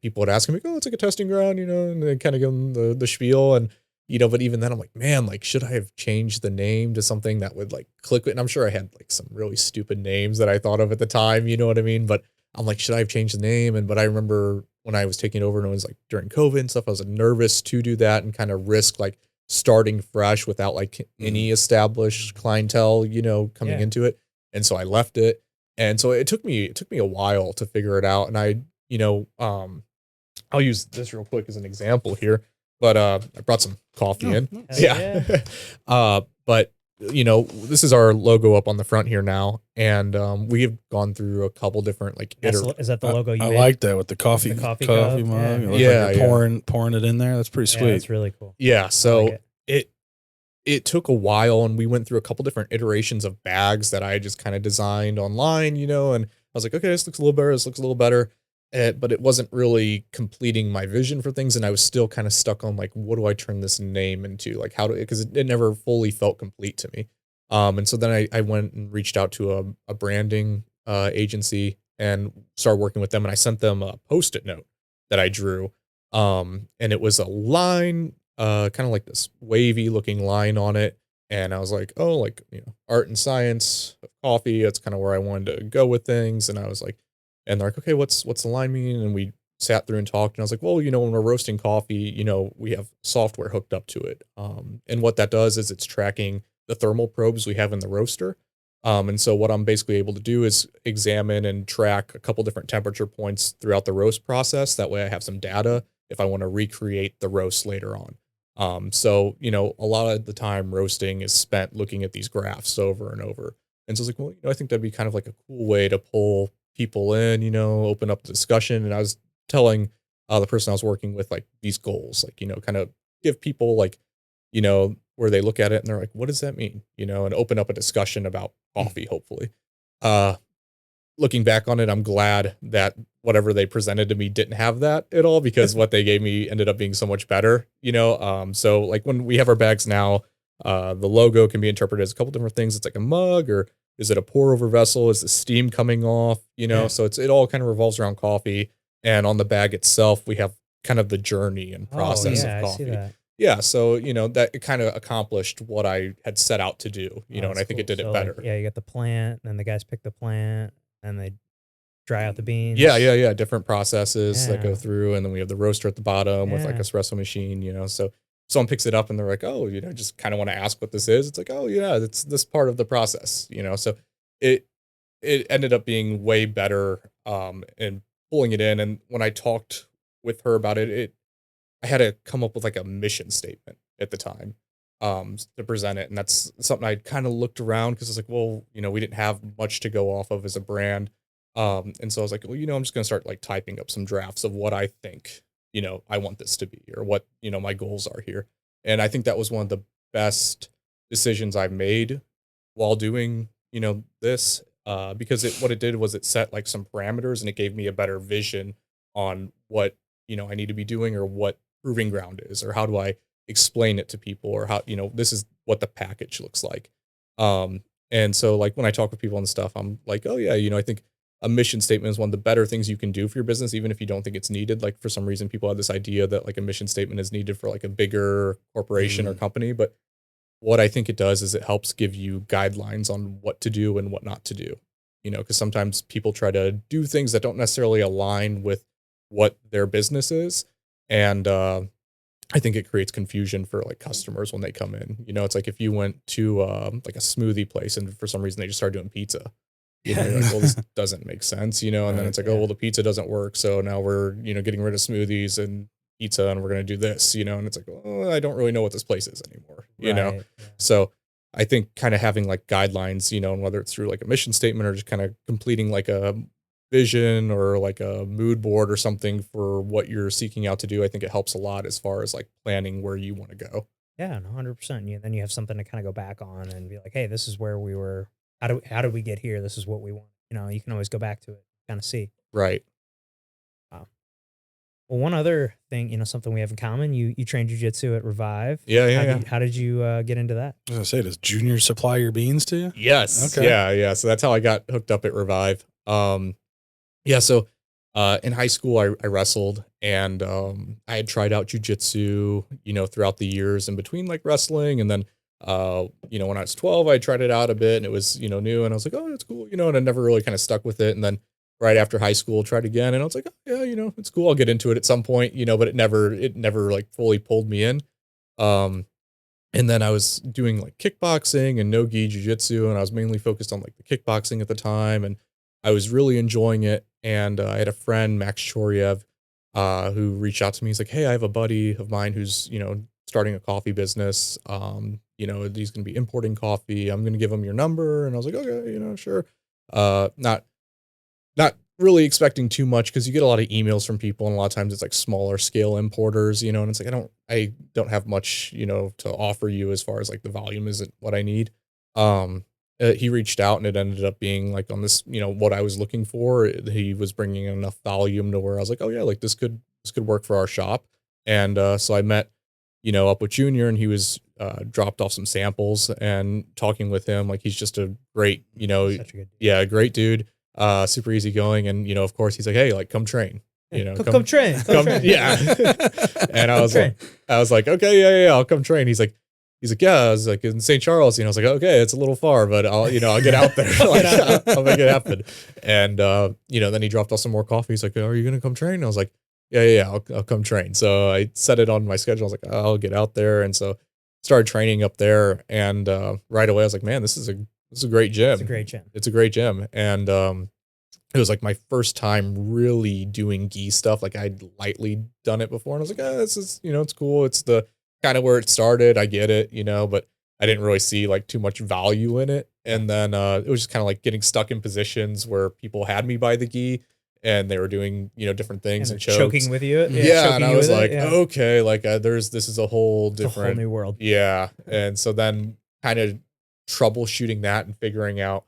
people would ask me, oh, it's like a testing ground, and they kind of give them the spiel. And, but even then I'm like, man, like, should I have changed the name to something that would like click with? And I'm sure I had like some really stupid names that I thought of at the time, you know what I mean? But I'm like, should I have changed the name? But I remember when I was taking over and it was like during COVID and stuff, I was nervous to do that and kind of risk like starting fresh without like any established clientele, coming into it. And so I left it. And so it took me a while to figure it out. And I, I'll use this real quick as an example here, but I brought some coffee in. Nice. Yeah. But this is our logo up on the front here now. And we have gone through a couple different like Is that the logo you I made? like that with the coffee cup? mug. Yeah. It looks Yeah, like you're pouring it in there. That's pretty Yeah, sweet. that's really cool. Yeah. I So like it took a while and we went through a couple different iterations of bags that I just kind of designed online, and I was like, okay, this looks a little better. This looks a little better. but it wasn't really completing my vision for things, and I was still kind of stuck on like, what do I turn this name into? Like, how do because it never fully felt complete to me. And so then I went and reached out to a branding agency and started working with them, and I sent them a post-it note that I drew, and it was a line, kind of like this wavy looking line on it, and I was like, oh, like art and science of coffee. That's kind of where I wanted to go with things, and I was like. And they're like, okay, what's the line mean? And we sat through and talked. And I was like, well, when we're roasting coffee, we have software hooked up to it. And what that does is it's tracking the thermal probes we have in the roaster. And so what I'm basically able to do is examine and track a couple different temperature points throughout the roast process. That way I have some data if I want to recreate the roast later on. So, a lot of the time roasting is spent looking at these graphs over and over. And so I was like, well, I think that'd be kind of like a cool way to pull people in, open up the discussion. And I was telling the person I was working with, like these goals, like, kind of give people like, where they look at it and they're like, what does that mean? And open up a discussion about coffee, hopefully. Looking back on it, I'm glad that whatever they presented to me didn't have that at all, because what they gave me ended up being so much better, so like when we have our bags now, the logo can be interpreted as a couple different things. It's like a mug, or is it a pour over vessel? Is the steam coming off? Yeah. So it all kind of revolves around coffee. And on the bag itself, we have kind of the journey and process yeah, of I see coffee. that. Yeah. So, that it kind of accomplished what I had set out to do, and I That's think it cool. did So, it like, better. yeah, you got the plant, and the guys pick the plant, and they dry out the beans. Yeah. Different processes that go Yeah. through. And then we have the roaster at the bottom with like Yeah. espresso machine, so someone picks it up and they're like, oh, just kind of want to ask what this is. It's like, oh yeah, it's this part of the process, so it, it ended up being way better, and pulling it in. And when I talked with her about it, I had to come up with like a mission statement at the time, to present it. And that's something I kind of looked around, because it's like, well, we didn't have much to go off of as a brand. And so I was like, well, I'm just going to start like typing up some drafts of what I think, I want this to be, or what, my goals are here. And I think that was one of the best decisions I've made while doing, this, because what it did was it set like some parameters, and it gave me a better vision on what, I need to be doing, or what proving ground is, or how do I explain it to people, or how, this is what the package looks like. And so like when I talk with people and stuff, I'm like, oh yeah, I think a mission statement is one of the better things you can do for your business, even if you don't think it's needed. Like for some reason, people have this idea that like a mission statement is needed for like a bigger corporation or company. But what I think it does is it helps give you guidelines on what to do and what not to do, because sometimes people try to do things that don't necessarily align with what their business is. And, I think it creates confusion for like customers when they come in. It's like if you went to like a smoothie place and for some reason they just started doing pizza, you're like, well, this doesn't make sense, and then it's like, oh, well, the pizza doesn't work. So now we're, getting rid of smoothies and pizza, and we're going to do this, and it's like, oh, I don't really know what this place is anymore, Right. Yeah. So I think kind of having like guidelines, and whether it's through like a mission statement or just kind of completing like a vision or like a mood board or something for what you're seeking out to do, I think it helps a lot as far as like planning where you want to go. Yeah, 100%. Then you have something to kind of go back on and be like, hey, this is where we were. How did we get here? This is what we want. You can always go back to it, kind of see. Right. Wow. Well, one other thing, something we have in common. You trained jujitsu at Revive. Yeah. How did you get into that? I was gonna say, does Junior supply your beans to you? Yes. Okay. Yeah. So that's how I got hooked up at Revive. Yeah. So, in high school, I wrestled, and, I had tried out jujitsu, throughout the years in between like wrestling. And then, when I was 12, I tried it out a bit, and it was, new, and I was like, oh, that's cool. And I never really kind of stuck with it. And then right after high school, tried again, and I was like, oh yeah, it's cool. I'll get into it at some point, but it never like fully pulled me in. And then I was doing like kickboxing and no-gi jiu-jitsu, and I was mainly focused on like the kickboxing at the time, and I was really enjoying it. And I had a friend, Max Choriev, who reached out to me. He's like, hey, I have a buddy of mine who's, starting a coffee business. He's going to be importing coffee. I'm going to give him your number. And I was like, okay, sure. Not really expecting too much, because you get a lot of emails from people, and a lot of times it's like smaller scale importers, and it's like, I don't have much, to offer you as far as like the volume isn't what I need. he reached out and it ended up being like on this, what I was looking for. He was bringing in enough volume to where I was like, oh yeah, like this could work for our shop. And so I met, up with Junior, and he was dropped off some samples, and talking with him, like he's just a great, Such a good dude. yeah, great dude, super easygoing. And, of course he's like, hey, like come train, Come train. Come train. yeah. And I was like, okay, yeah, I'll come train. He's like, yeah, I was like in St. Charles, I was like, okay, it's a little far, but I'll get out there. Like, I'll make it happen. And, then he dropped off some more coffee. He's like, are you going to come train? And I was like, yeah, I'll come train. So I set it on my schedule. I was like, I'll get out there. And so started training up there. And, right away I was like, man, this is a great gym. It's a great gym. It's a great gym. And, it was like my first time really doing gi stuff. Like I'd lightly done it before, and I was like, this is, it's cool. It's the kind of where it started. I get it, but I didn't really see like too much value in it. And then it was just kind of like getting stuck in positions where people had me by the gi and they were doing, different things and chokes. Choking with you. Yeah. And I was like, okay, like this is a whole different, a whole new world. Yeah. And so then kind of troubleshooting that and figuring out,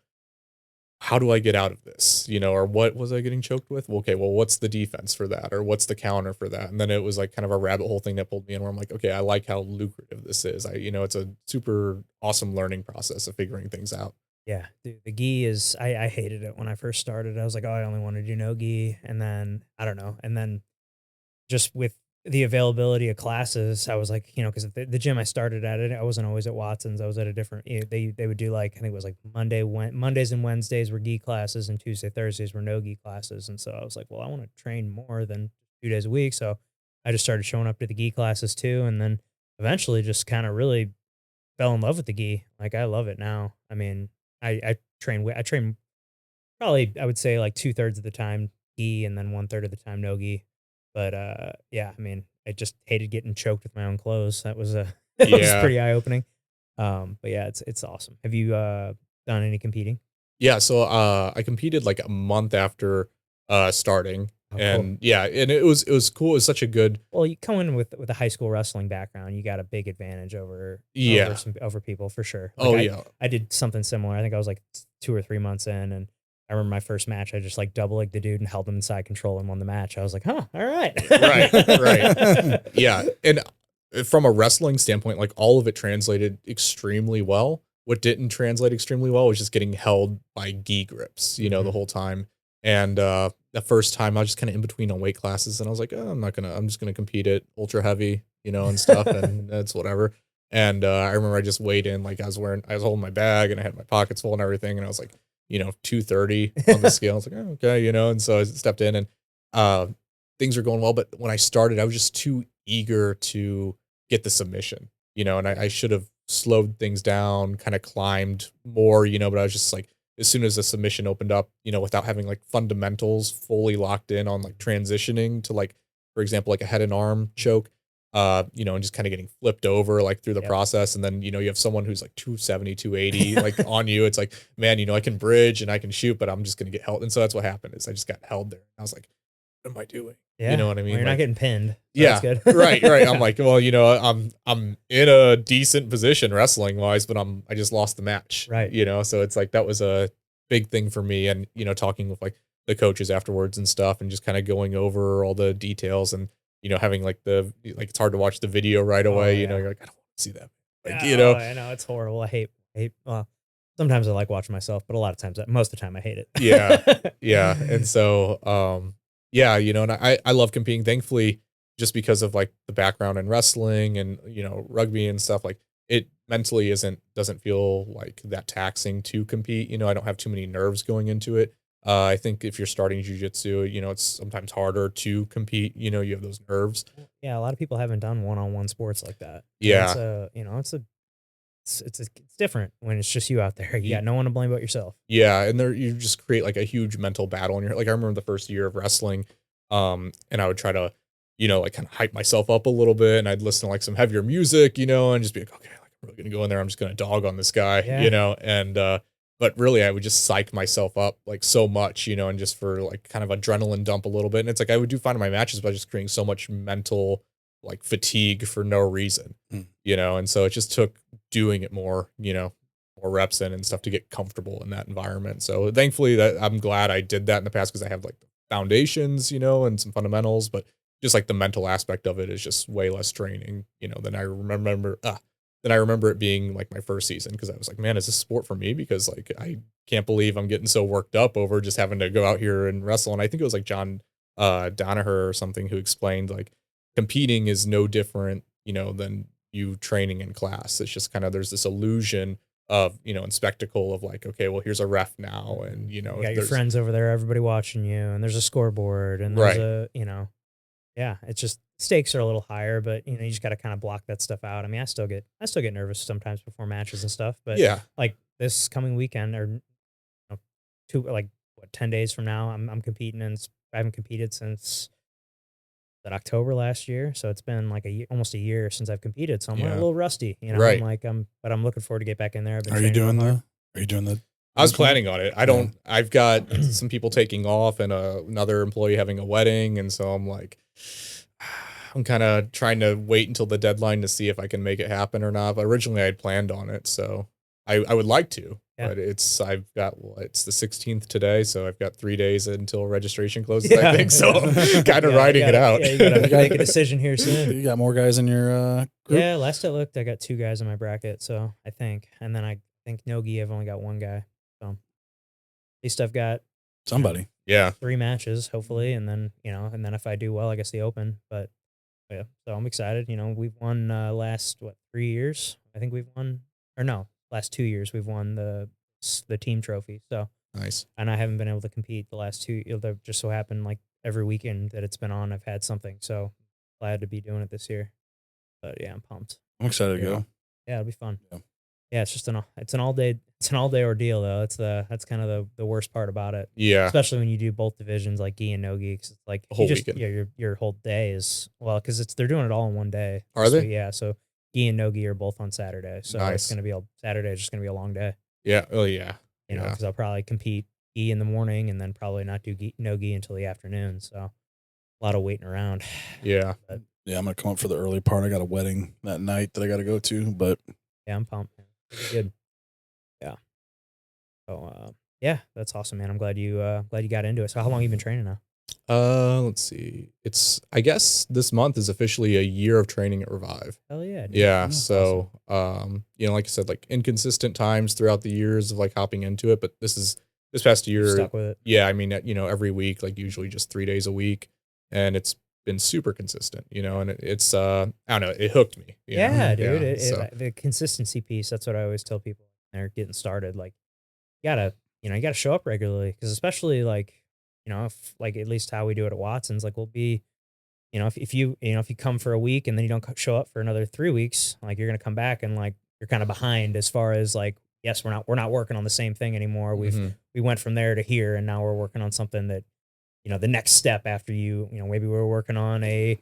how do I get out of this? Or what was I getting choked with? Well, okay, well, what's the defense for that? Or what's the counter for that? And then it was like kind of a rabbit hole thing that pulled me in where I'm like, okay, I like how lucrative this is. It's a super awesome learning process of figuring things out. Yeah, dude, the gi is, I hated it when I first started. I was like, oh, I only want to do no gi. And then, I don't know. And then just with the availability of classes, I was like, because the gym I started at it, I wasn't always at Watson's. I was at a different, they would do like, I think it was like Mondays and Wednesdays were gi classes, and Tuesday, Thursdays were no gi classes. And so I was like, well, I want to train more than 2 days a week. So I just started showing up to the gi classes too. And then eventually just kind of really fell in love with the gi. Like I love it now. I mean, I train probably, I would say like 2/3 of the time gi, and then 1/3 of the time no gi. But yeah, I mean, I just hated getting choked with my own clothes. That was that was pretty eye opening. But yeah, it's awesome. Have you done any competing? Yeah, so I competed like a month after starting. Oh, and yeah, and it was cool. It was such a good. Well, you come in with a high school wrestling background, you got a big advantage over over people for sure. Like I did something similar. I think I was like 2 or 3 months in, and I remember my first match, I just like double legged the dude and held him inside control and won the match. I was like, huh, all right. Right. Yeah. And from a wrestling standpoint, like all of it translated extremely well. What didn't translate extremely well was just getting held by gi grips, the whole time. And the first time I was just kind of in between on weight classes, and I was like, oh, I'm just going to compete at ultra heavy, and stuff. And that's whatever. And I remember I just weighed in, like I was holding my bag and I had my pockets full and everything. And I was like, 230 on the scale. I was like, oh, okay, and so I stepped in, and things were going well. But when I started, I was just too eager to get the submission, and I should have slowed things down, kind of climbed more, but I was just like, as soon as the submission opened up, without having like fundamentals fully locked in on like transitioning to like, for example, like a head and arm choke, and just kind of getting flipped over like through the process. And then, you have someone who's like 270, 280, like on you. It's like, man, I can bridge and I can shoot, but I'm just going to get held. And so that's what happened is I just got held there. I was like, what am I doing? Yeah. You know what I mean? Well, you're not getting pinned. So yeah. That's good. Right. I'm like, well, I'm in a decent position wrestling wise, but I just lost the match. Right. So it's like, that was a big thing for me. And, talking with like the coaches afterwards and stuff, and just kind of going over all the details, and, having like it's hard to watch the video right away. Yeah. You're like, I don't want to see that. Like, yeah, I know it's horrible. I hate, well, sometimes I like watching myself, but a lot of times, most of the time I hate it. Yeah. Yeah. And so, yeah, and I love competing, thankfully, just because of like the background in wrestling and, rugby and stuff. Like it mentally doesn't feel like that taxing to compete. I don't have too many nerves going into it. I think if you're starting jiu-jitsu, it's sometimes harder to compete. You have those nerves. Yeah, a lot of people haven't done one-on-one sports like that. Yeah, it's different when it's just you out there. You got no one to blame but yourself. Yeah, and you just create like a huge mental battle. And you're like, I remember the first year of wrestling, and I would try to, like kind of hype myself up a little bit, and I'd listen to like some heavier music, and just be like, okay, like I'm really gonna go in there. I'm just gonna dog on this guy, and but really, I would just psych myself up like so much, and just for like kind of adrenaline dump a little bit. And it's like I would do fine in my matches, but just creating so much mental like fatigue for no reason, and so it just took doing it more, more reps in and stuff to get comfortable in that environment. So thankfully that I'm glad I did that in the past because I have like foundations, and some fundamentals, but just like the mental aspect of it is just way less training, than I remember. Than I remember it being like my first season because I was like, man, is this sport for me? Because like I can't believe I'm getting so worked up over just having to go out here and wrestle. And I think it was like John Danaher or something who explained like competing is no different, than you training in class. It's just kind of there's this illusion of and spectacle of like, okay, well here's a ref now, and you got your friends over there, everybody watching you, and there's a scoreboard, and there's yeah, it's just stakes are a little higher, but you just got to kind of block that stuff out. I mean, I still get nervous sometimes before matches and stuff, but yeah, like this coming weekend or 10 days from now, I'm competing, and I haven't competed since that October last year, so it's been like almost a year since I've competed, so I'm a little rusty, Right. But I'm looking forward to get back in there. I've been Are you training doing hard. the? I was planning on it. I've got some people taking off and another employee having a wedding. And so I'm like, I'm kind of trying to wait until the deadline to see if I can make it happen or not. But originally I had planned on it. So I would like to, but I've got, it's the 16th today. So I've got 3 days until registration closes, I think. So I'm kind of riding it out. Yeah, you gotta make a decision here soon. You got more guys in your group? Yeah, last I looked, I got 2 guys in my bracket. So I think, and then I think Nogi, I've only got 1 guy. So at least I've got somebody. Yeah. 3 matches, hopefully. And then, and then if I do well, I guess the open. But yeah, so I'm excited. We've won last 3 years. I think we've won, or no, last 2 years we've won the team trophy. So nice. And I haven't been able to compete the last 2. That just so happened like every weekend that it's been on, I've had something. So glad to be doing it this year. But yeah, I'm pumped. I'm excited to go. Yeah, it'll be fun. Yeah. Yeah, it's just an all day ordeal though. That's kind of the worst part about it. Yeah. Especially when you do both divisions like gi and no gi, because it's like whole weekend. Yeah, your whole day is because they're doing it all in one day. Are they? Yeah, so gi and no gi are both on Saturday. So nice. It's gonna be Saturday is just gonna be a long day. Yeah. Oh yeah. Because I'll probably compete gi in the morning and then probably not do no gi until the afternoon. So a lot of waiting around. Yeah. But, yeah, I'm gonna come up for the early part. I got a wedding that night that I got to go to, but yeah, I'm pumped. Pretty good. Yeah. So yeah, that's awesome, man. I'm glad you got into it. So how long have you been training now? Let's see. I guess this month is officially a year of training at Revive. Hell yeah. Dude. Yeah. So, awesome. Like I said, like inconsistent times throughout the years of like hopping into it, but this past year, you're stuck with it. Yeah. I mean, every week, like usually just 3 days a week, and it's been super consistent, and it's, I don't know, it hooked me. Yeah, dude. The consistency piece, that's what I always tell people when they're getting started. Like you gotta show up regularly. Cause especially like, if like at least how we do it at Watson's, like we'll be, if you come for a week and then you don't show up for another 3 weeks, like you're going to come back and like, you're kind of behind as far as like, yes, we're not working on the same thing anymore. We went from there to here and now we're working on something that, the next step after maybe we were working on a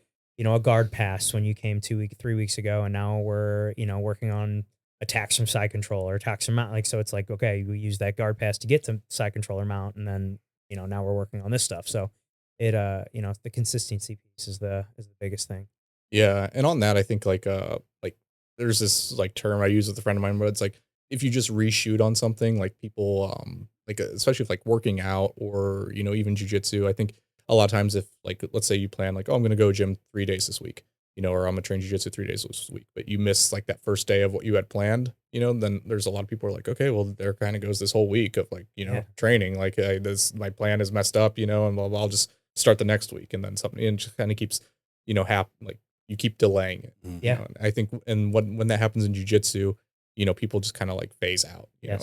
guard pass when you came 3 weeks ago. And now we're, working on attacks from side control or attacks from mount. Like, so it's like, okay, we use that guard pass to get to side controller mount. And then, now we're working on this stuff. So it, the consistency piece is the biggest thing. Yeah. And on that, I think like there's this like term I use with a friend of mine where it's like, if you just reshoot on something, like people, like especially if like working out or, even jujitsu, I think a lot of times if like, let's say you plan like, oh, I'm going to go gym 3 days this week, or I'm going to train jujitsu 3 days this week, but you miss like that first day of what you had planned, then there's a lot of people who are like, okay, well, there kind of goes this whole week of like, training, like my plan is messed up, and I'll just start the next week. And then something, and just kind of keeps, like you keep delaying it. Yeah. I think, and when that happens in jujitsu, people just kind of like phase out, and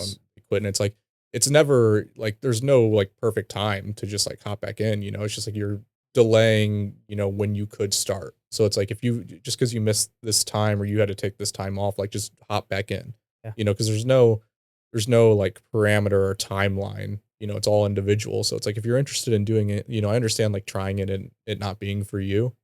quit. And it's like, it's never like, there's no like perfect time to just like hop back in, it's just like you're delaying, when you could start. So it's like, if you, just cause you missed this time or you had to take this time off, like just hop back in, cause there's no like parameter or timeline, it's all individual. So it's like, if you're interested in doing it, I understand like trying it and it not being for you,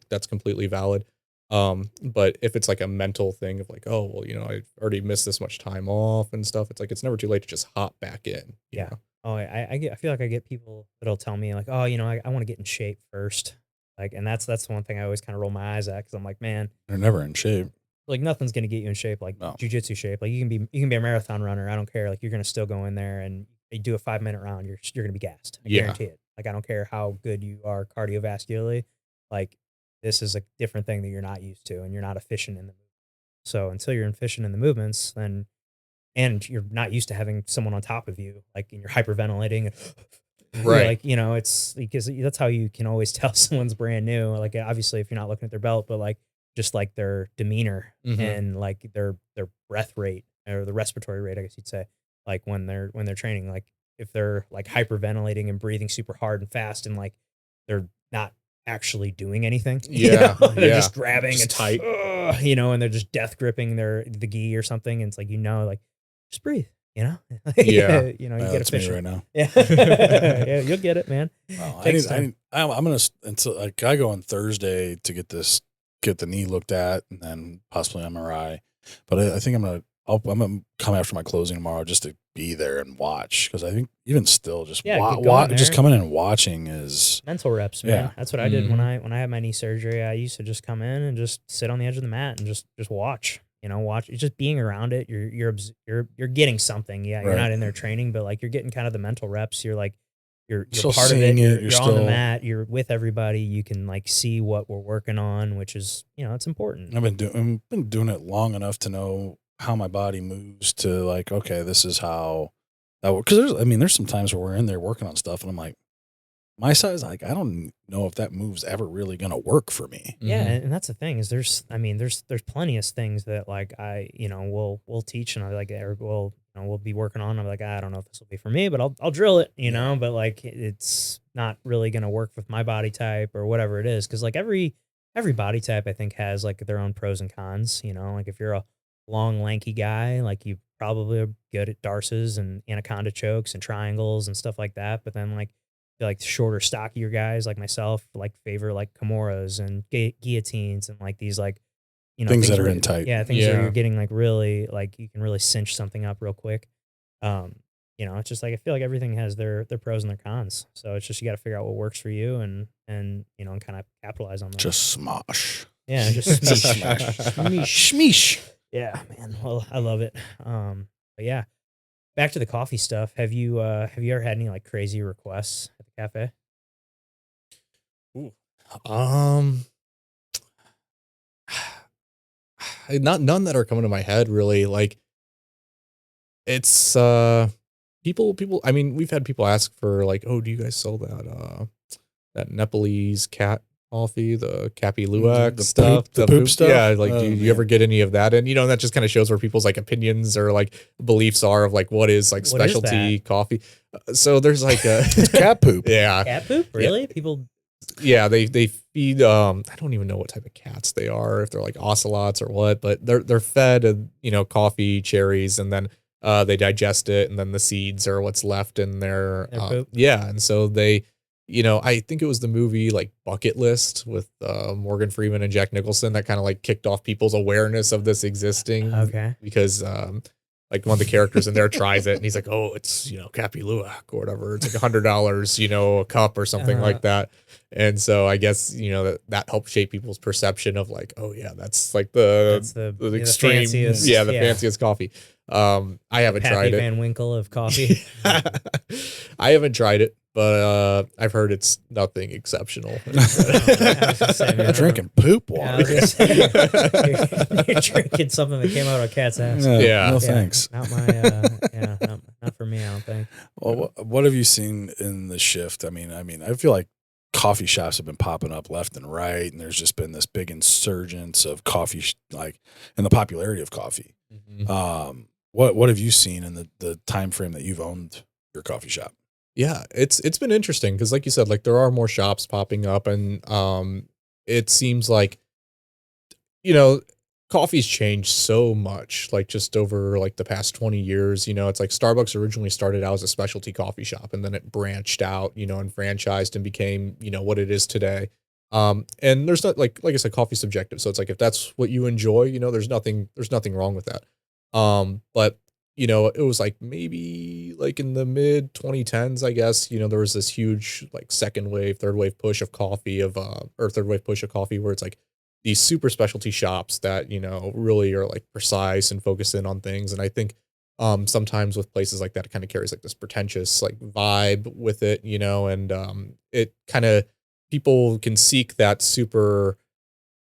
that's completely valid. But if it's like a mental thing of like, oh, well, I already missed this much time off and stuff, it's like, it's never too late to just hop back in. You know? Oh, I feel like I get people that'll tell me like, oh, I want to get in shape first. Like, and that's one thing I always kind of roll my eyes at. Cause I'm like, man, they're never in shape. Like nothing's gonna get you in shape like No. jujitsu shape. Like you can be a marathon runner. I don't care. Like you're gonna still go in there and you do a 5 minute round. You're gonna be gassed. I Yeah. guarantee it. Like I don't care how good you are cardiovascularly. Like this is a different thing that you're not used to, and you're not efficient in the movement. So until you're efficient in the movements, then and you're not used to having someone on top of you, like and you're hyperventilating. Right. Like, it's because that's how you can always tell someone's brand new. Like obviously if you're not looking at their belt, but like just like their demeanor Mhm. and like their breath rate or the respiratory rate, I guess you'd say, like when they're training, like if they're like hyperventilating and breathing super hard and fast and like they're not actually doing anything. Yeah, They're yeah. just grabbing Just and tight. and they're just death gripping the gi or something. And it's like, like just breathe, Yeah. you get That's me efficient. right now. Yeah. Yeah, you'll get it, man. Well, Takes time. I'm gonna until like I go on Thursday to get the knee looked at and then possibly MRI. But I think I'm gonna come after my closing tomorrow just to be there and watch, because I think even still just Yeah, get going just there. coming in and watching is Mental reps, man. Yeah. That's what I did when Mhm. I had my knee surgery. I used to just come in and just sit on the edge of the mat and just watch. Watch. It's just being around it. You're getting something. Yeah, you're Right. not in there training, but like you're getting kind of the mental reps. You're like you're still part of it. seeing it, You're you're on the still- mat. You're with everybody. You can like see what we're working on, which is it's important. I've been doing it long enough to know how my body moves to like, okay, this is how that works. Because there's some times where we're in there working on stuff and I'm like, my size, like, I don't know if that move's ever really gonna work for me. Yeah, Mhm. and that's the thing is there's plenty of things that like we'll teach and I like or we'll be working on. I'm like I don't know if this will be for me, but I'll drill it, Yeah. but like it's not really gonna work with my body type or whatever it is because like every body type I think has like their own pros and cons. Like if you're a long lanky guy, like you probably are good at darces and anaconda chokes and triangles and stuff like that, but then like shorter, stockier guys like myself, like favor like Kimuras and guillotines and like these like Things that are where- in tight. Yeah, things where Yeah. you're getting like really like you can really cinch something up real quick. It's just like I feel like everything has their pros and their cons. So it's just you got to figure out what works for you and and kind of capitalize on that. Just smosh. Yeah, just smash. Shmeesh. Yeah, man. Well, I love it. But yeah, back to the coffee stuff. Have you ever had any like crazy requests at the cafe? Um, not none that are coming to my head really. Like it's people. I mean, we've had people ask for like, oh, do you guys sell that Nepalese cat coffee, the Cappy Luwak The stuff, the poop stuff? Yeah, like Oh, do you man. ever get any of that? And that just kind of shows where people's like opinions or like beliefs are of like what is like What is specialty coffee. So there's like a It's cat poop. yeah. Cat poop? Really? People Yeah, they feed I don't even know what type of cats they are, if they're like ocelots or what, but they're fed coffee, cherries, and then they digest it, and then the seeds are what's left in their Their poop? yeah, and so they I think it was the movie like Bucket List with Morgan Freeman and Jack Nicholson that kind of like kicked off people's awareness of this existing. Okay. Because like one of the characters in there tries it and he's like, oh, it's Cappy Luwak or whatever. It's like $100, a cup or something like that. And so I guess that helped shape people's perception of like, oh yeah, that's like That's the the extreme, fanciest, the fanciest coffee. I haven't Pappy tried it. Van Winkle of coffee. I haven't tried it, but I've heard it's nothing exceptional. You're drinking poop Yeah, I water. was gonna say, you're drinking something that came out of a cat's ass. Yeah. No Yeah, thanks. Not my not for me, I don't think. Well, what have you seen in the shift? I mean, I feel like coffee shops have been popping up left and right, and there's just been this big insurgence of coffee, and the popularity of coffee. Mhm. What have you seen in the time frame that you've owned your coffee shop? Yeah, it's been interesting because, like you said, like there are more shops popping up, and it seems like coffee's changed so much, like just over like the past 20 years. It's like Starbucks originally started out as a specialty coffee shop, and then it branched out, and franchised and became what it is today. And there's not like I said, coffee's subjective, so it's like if that's what you enjoy, there's nothing wrong with that. But it was like maybe like in the mid 2010s, I guess, there was this huge like second wave, third wave push of coffee where it's like these super specialty shops that, really are like precise and focus in on things. And I think sometimes with places like that, it kind of carries like this pretentious like vibe with it, and it kind of, people can seek that super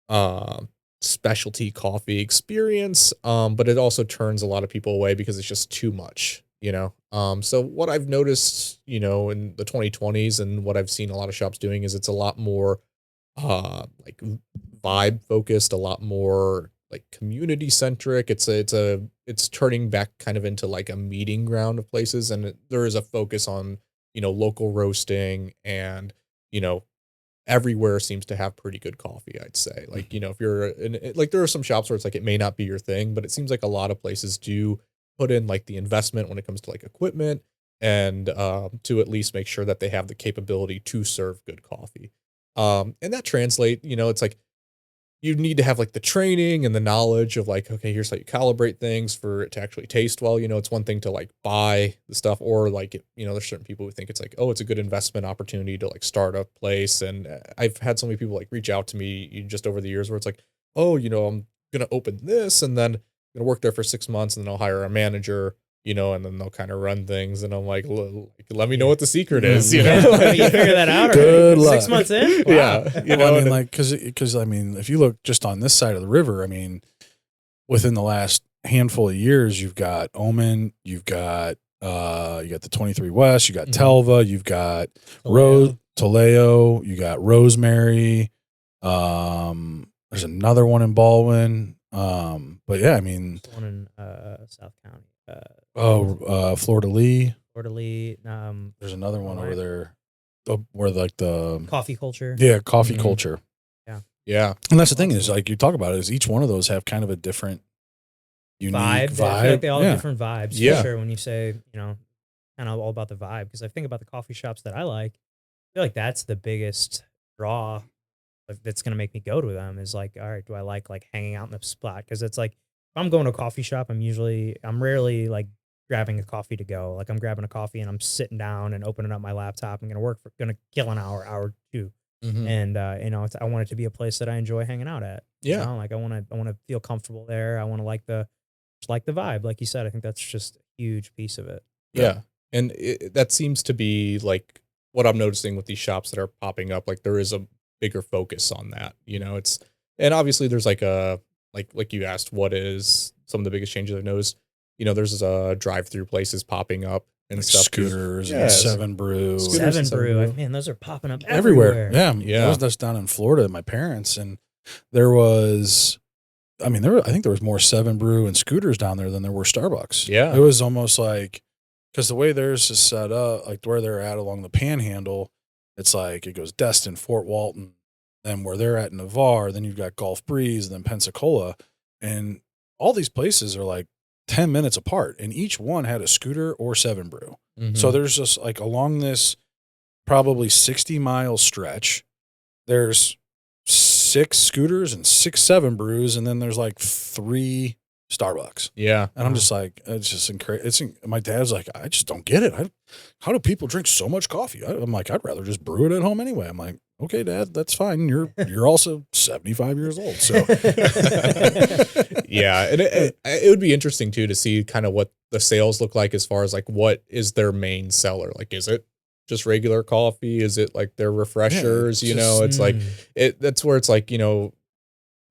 uh, specialty coffee experience, but it also turns a lot of people away because it's just too much, so what I've noticed, in the 2020s and what I've seen a lot of shops doing is it's a lot more like vibe focused, a lot more like community centric. It's turning back kind of into like a meeting ground of places, and there is a focus on, local roasting, and you know everywhere seems to have pretty good coffee, I'd say. Like, if you're in, like, there are some shops where it's like it may not be your thing, but it seems like a lot of places do put in like the investment when it comes to like equipment, and to at least make sure that they have the capability to serve good coffee. And that translate, it's like you need to have like the training and the knowledge of like, okay, here's how you calibrate things for it to actually taste well. It's one thing to like buy the stuff, or like, there's certain people who think it's like, oh, it's a good investment opportunity to like start a place. And I've had so many people like reach out to me just over the years where it's like, oh, I'm going to open this, and then I'm going to work there for 6 months, and then I'll hire a manager, and then they'll kind of run things. And I'm like, let me know what the secret is, you figure that out. Good luck. 6 months in. Wow. Yeah. Well, I mean, like, because I mean, if you look just on this side of the river, I mean, within the last handful of years, you've got Omen, you got the 23 West, you got Telva, you've got Toleo, you got Rosemary. There's another one in Baldwin. But yeah, I mean, one in South County. Florida Lee. There's another one over there where like the coffee culture. Yeah, coffee culture. Yeah. And that's the thing is, like you talk about it, is each one of those have kind of a different unique vibe. I feel like they all have different vibes. Yeah. For sure. When you say, kind of all about the vibe, because I think about the coffee shops that I like, I feel like that's the biggest draw that's going to make me go to them, is like, all right, do I like hanging out in the spot? Because it's like, if I'm going to a coffee shop, I'm rarely like grabbing a coffee to go. Like, I'm grabbing a coffee and I'm sitting down and opening up my laptop. I'm going to kill an hour two. And, I want it to be a place that I enjoy hanging out at. Yeah. Like I want to feel comfortable there. I want to like the vibe. Like you said, I think that's just a huge piece of it. Yeah. And that seems to be like what I'm noticing with these shops that are popping up. Like, there is a bigger focus on that, and obviously there's like like you asked, what is some of the biggest changes I've noticed? There's drive-through places popping up and like stuff. Scooters and Seven Brew. Seven Brew. Man, those are popping up everywhere. Yeah. I was just down in Florida at my parents, and there was, I think there was more Seven Brew and Scooters down there than there were Starbucks. Yeah. It was almost like, because the way theirs is set up, like where they're at along the Panhandle, it's like it goes Destin, Fort Walton, then where they're at in Navarre, then you've got Gulf Breeze, and then Pensacola, and all these places are like 10 minutes apart, and each one had a scooter or Seven Brew. So there's just like along this probably 60-mile stretch, there's 6 scooters and 6 Seven Brews, and then there's like 3 Starbucks. Yeah. And I'm just like, it's just incredible. My dad's like, I just don't get it. How do people drink so much coffee? I'm like, I'd rather just brew it at home anyway. I'm like, okay, Dad, that's fine. You're also 75 years old. So yeah. And it would be interesting too, to see kind of what the sales look like, as far as like, what is their main seller? Like, is it just regular coffee? Is it like their refreshers? It's like, that's where it's like,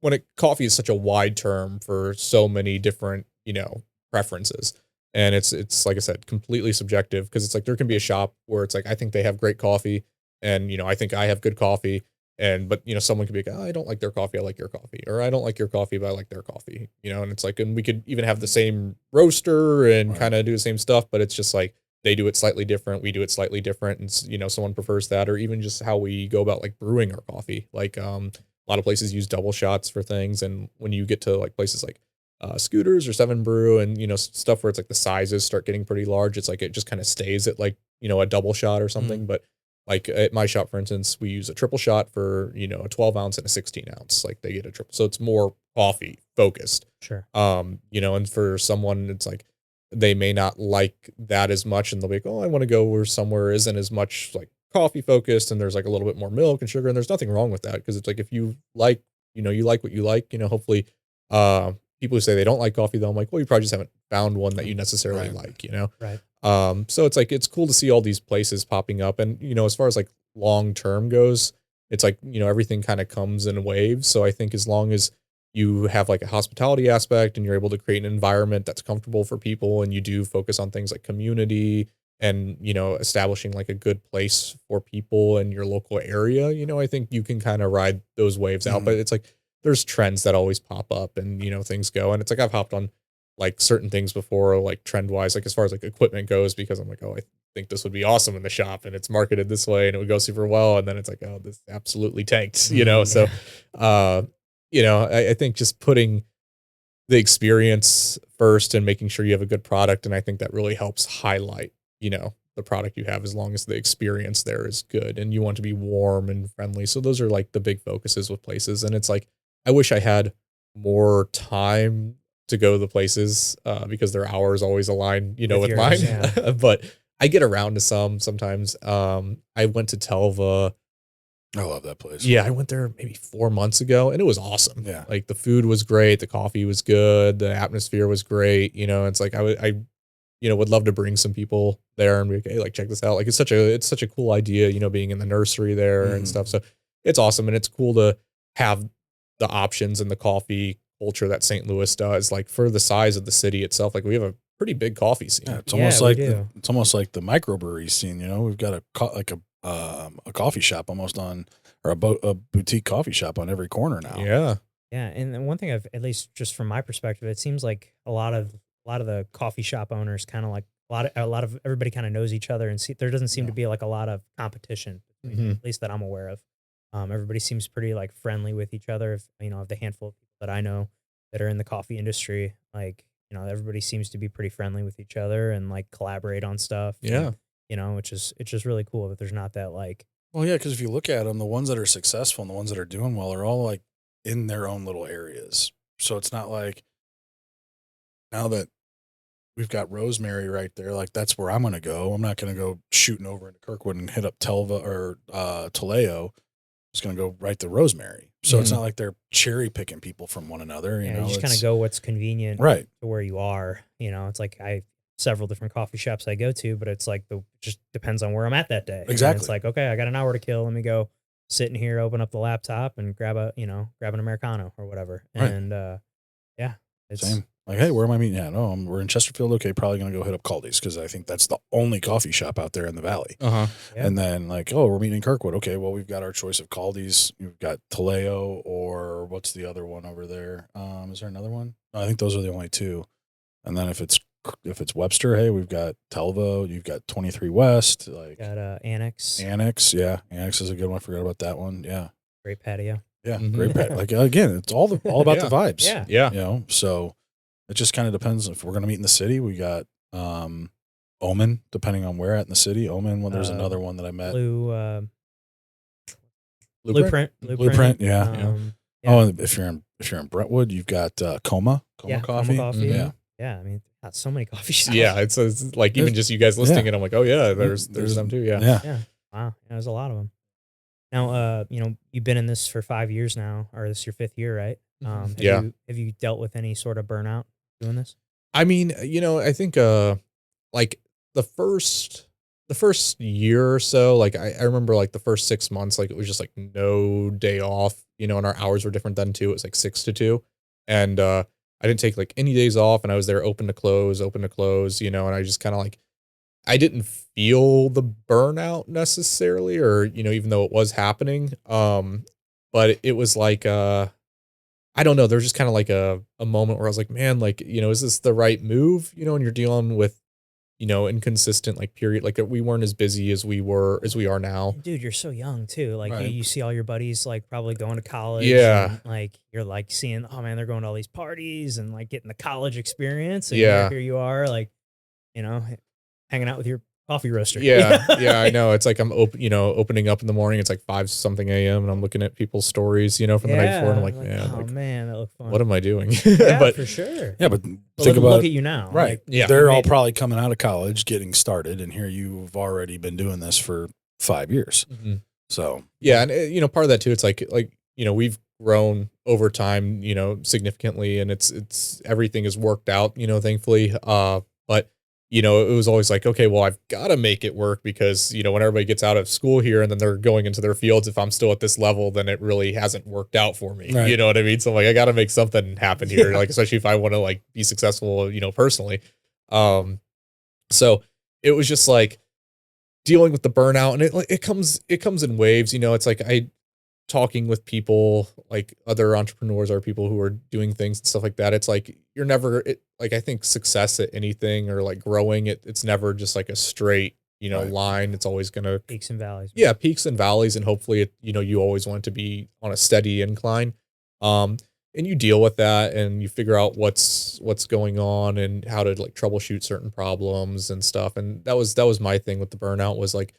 when coffee is such a wide term for so many different, preferences. And it's like I said, completely subjective, because it's like there can be a shop where it's like, I think they have great coffee, and, I think I have good coffee. But someone could be like, oh, I don't like their coffee, I like your coffee. Or I don't like your coffee, but I like their coffee. And it's like, and we could even have the same roaster and kind of do the same stuff, but it's just like, they do it slightly different, we do it slightly different. And, someone prefers that, or even just how we go about like brewing our coffee. Like, a lot of places use double shots for things. And when you get to like places like Scooters or Seven Brew, and, stuff where it's like the sizes start getting pretty large, it's like, it just kind of stays at like, a double shot or something. But like at my shop, for instance, we use a triple shot for, a 12 ounce and a 16 ounce. Like, they get a triple. So it's more coffee focused. Sure. And for someone, it's like, they may not like that as much, and they'll be like, oh, I want to go where somewhere isn't as much like coffee focused, and there's like a little bit more milk and sugar, and there's nothing wrong with that, because it's like, if you like you like what you like, hopefully, people who say they don't like coffee though, I'm like, well, you probably just haven't found one that you necessarily like, Right. So it's like, it's cool to see all these places popping up. And, as far as like long term goes, it's like, everything kind of comes in waves. So I think as long as you have like a hospitality aspect and you're able to create an environment that's comfortable for people, and you do focus on things like community and, establishing like a good place for people in your local area, I think you can kind of ride those waves out. But it's like, there's trends that always pop up and, things go. And it's like, I've hopped on like certain things before, like trend wise, like as far as like equipment goes, because I'm like, oh, I think this would be awesome in the shop and it's marketed this way and it would go super well. And then it's like, oh, this absolutely tanked, So, I think just putting the experience first and making sure you have a good product. And I think that really helps highlight, the product you have, as long as the experience there is good and you want to be warm and friendly. So those are like the big focuses with places. And it's like, I wish I had more time to go to the places, because their hours always align, with yours, mine, yeah. but I get around to sometimes. I went to Telva. I love that place. Yeah, I went there maybe 4 months ago and it was awesome. Yeah. Like the food was great. The coffee was good. The atmosphere was great. It's like, I would love to bring some people there and be like, hey, like, check this out. Like, it's such a cool idea, being in the nursery there and stuff. So it's awesome. And it's cool to have the options and the coffee culture that St. Louis does, like for the size of the city itself. Like we have a pretty big coffee scene. Yeah, it's almost like the microbrewery scene. We've got a coffee shop almost on, or a boutique coffee shop on every corner now. Yeah. Yeah. And then one thing at least just from my perspective, it seems like a lot of the coffee shop owners kind of like a lot of everybody kind of knows each other, and there doesn't seem to be like a lot of competition, at least that I'm aware of. Everybody seems pretty like friendly with each other. Of the handful of people that I know that are in the coffee industry, like, everybody seems to be pretty friendly with each other and like collaborate on stuff. Yeah. And, it's just really cool that there's not that like. Well, yeah, because if you look at them, the ones that are successful and the ones that are doing well are all like in their own little areas. So it's not like now that we've got Rosemary right there, like that's where I'm going to go. I'm not going to go shooting over into Kirkwood and hit up Telva or Taleo. Just going to go right to Rosemary. So it's not like they're cherry picking people from one another. You just kind of go what's convenient right to where you are. It's like several different coffee shops I go to, but it's like just depends on where I'm at that day. Exactly. And it's like, okay, I got an hour to kill. Let me go sit in here, open up the laptop and grab an Americano or whatever. Right. And it's same. Like, hey, where am I meeting at? Oh, we're in Chesterfield. Okay, probably going to go hit up Caldy's because I think that's the only coffee shop out there in the valley. Uh-huh. Yeah. And then like, oh, we're meeting in Kirkwood. Okay, well, we've got our choice of Caldy's. We've got Taleo, or what's the other one over there? Is there another one? No, I think those are the only two. And then if it's Webster, hey, we've got Telvo. You've got 23 West. Like got Annex. Yeah, Annex is a good one. I forgot about that one. Yeah, great patio. Yeah, great patio. Like again, it's all about the vibes. Yeah, yeah. So. It just kind of depends if we're going to meet in the city. We got Omen, depending on where at in the city. Omen. Well, there's another one that I met. Blueprint. Yeah. Oh, and if you're in Brentwood, you've got Coma Coffee. Yeah. I mean, got so many coffee shops. Yeah, it's like even just you guys listing it, I'm like, oh yeah, there's them too. Yeah. Wow. Yeah, there's a lot of them. Now, you've been in this for 5 years now, or this is your 5th year, right? Have you dealt with any sort of burnout doing this? I mean, I think like the first year or so, like I remember like the first 6 months, like it was just like no day off, and our hours were different then too. It was like 6 to 2. And I didn't take like any days off, and I was there open to close, and I just kind of like, I didn't feel the burnout necessarily, or, even though it was happening. But it was like, I don't know. There's just kind of like a moment where I was like, man, like, is this the right move? And you're dealing with, inconsistent like period. Like we weren't as busy as we are now. Dude, you're so young too. Like right. you see all your buddies like probably going to college. Yeah. And, like you're like seeing, oh man, they're going to all these parties and like getting the college experience. And yeah. Here you are, like, hanging out with your coffee roaster. Yeah. Yeah. I know. It's like I'm opening up in the morning. It's like 5 something a.m. and I'm looking at people's stories, from the night before. And I'm like, man, oh man, that looked fun. What am I doing? Yeah, but for sure. Yeah. But think about, look at you now. Right. Like, yeah. They're all probably coming out of college, getting started. And here you've already been doing this for 5 years. Mm-hmm. So, yeah. And part of that too, it's like, we've grown over time, significantly, and it's everything is worked out, thankfully. But it was always like, okay, well, I've got to make it work because, when everybody gets out of school here and then they're going into their fields, if I'm still at this level, then it really hasn't worked out for me. Right. You know what I mean? So I'm like, I got to make something happen here, like, especially if I want to like be successful, personally. So it was just like dealing with the burnout, and it comes in waves. It's like talking with people like other entrepreneurs or people who are doing things and stuff like that. It's like you're never like, I think success at anything or like growing it's never just like a straight Right. line. It's always gonna Peaks and valleys. peaks and valleys, and hopefully you always want it to be on a steady incline. And you deal with that and you figure out what's going on and how to like troubleshoot certain problems and stuff. And that was my thing with the burnout, was like,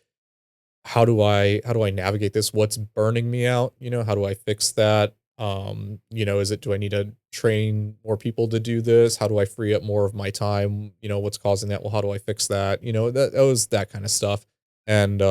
how do I navigate this? What's burning me out? How do I fix that? Do I need to train more people to do this? How do I free up more of my time? What's causing that? Well, how do I fix that? That was that kind of stuff. And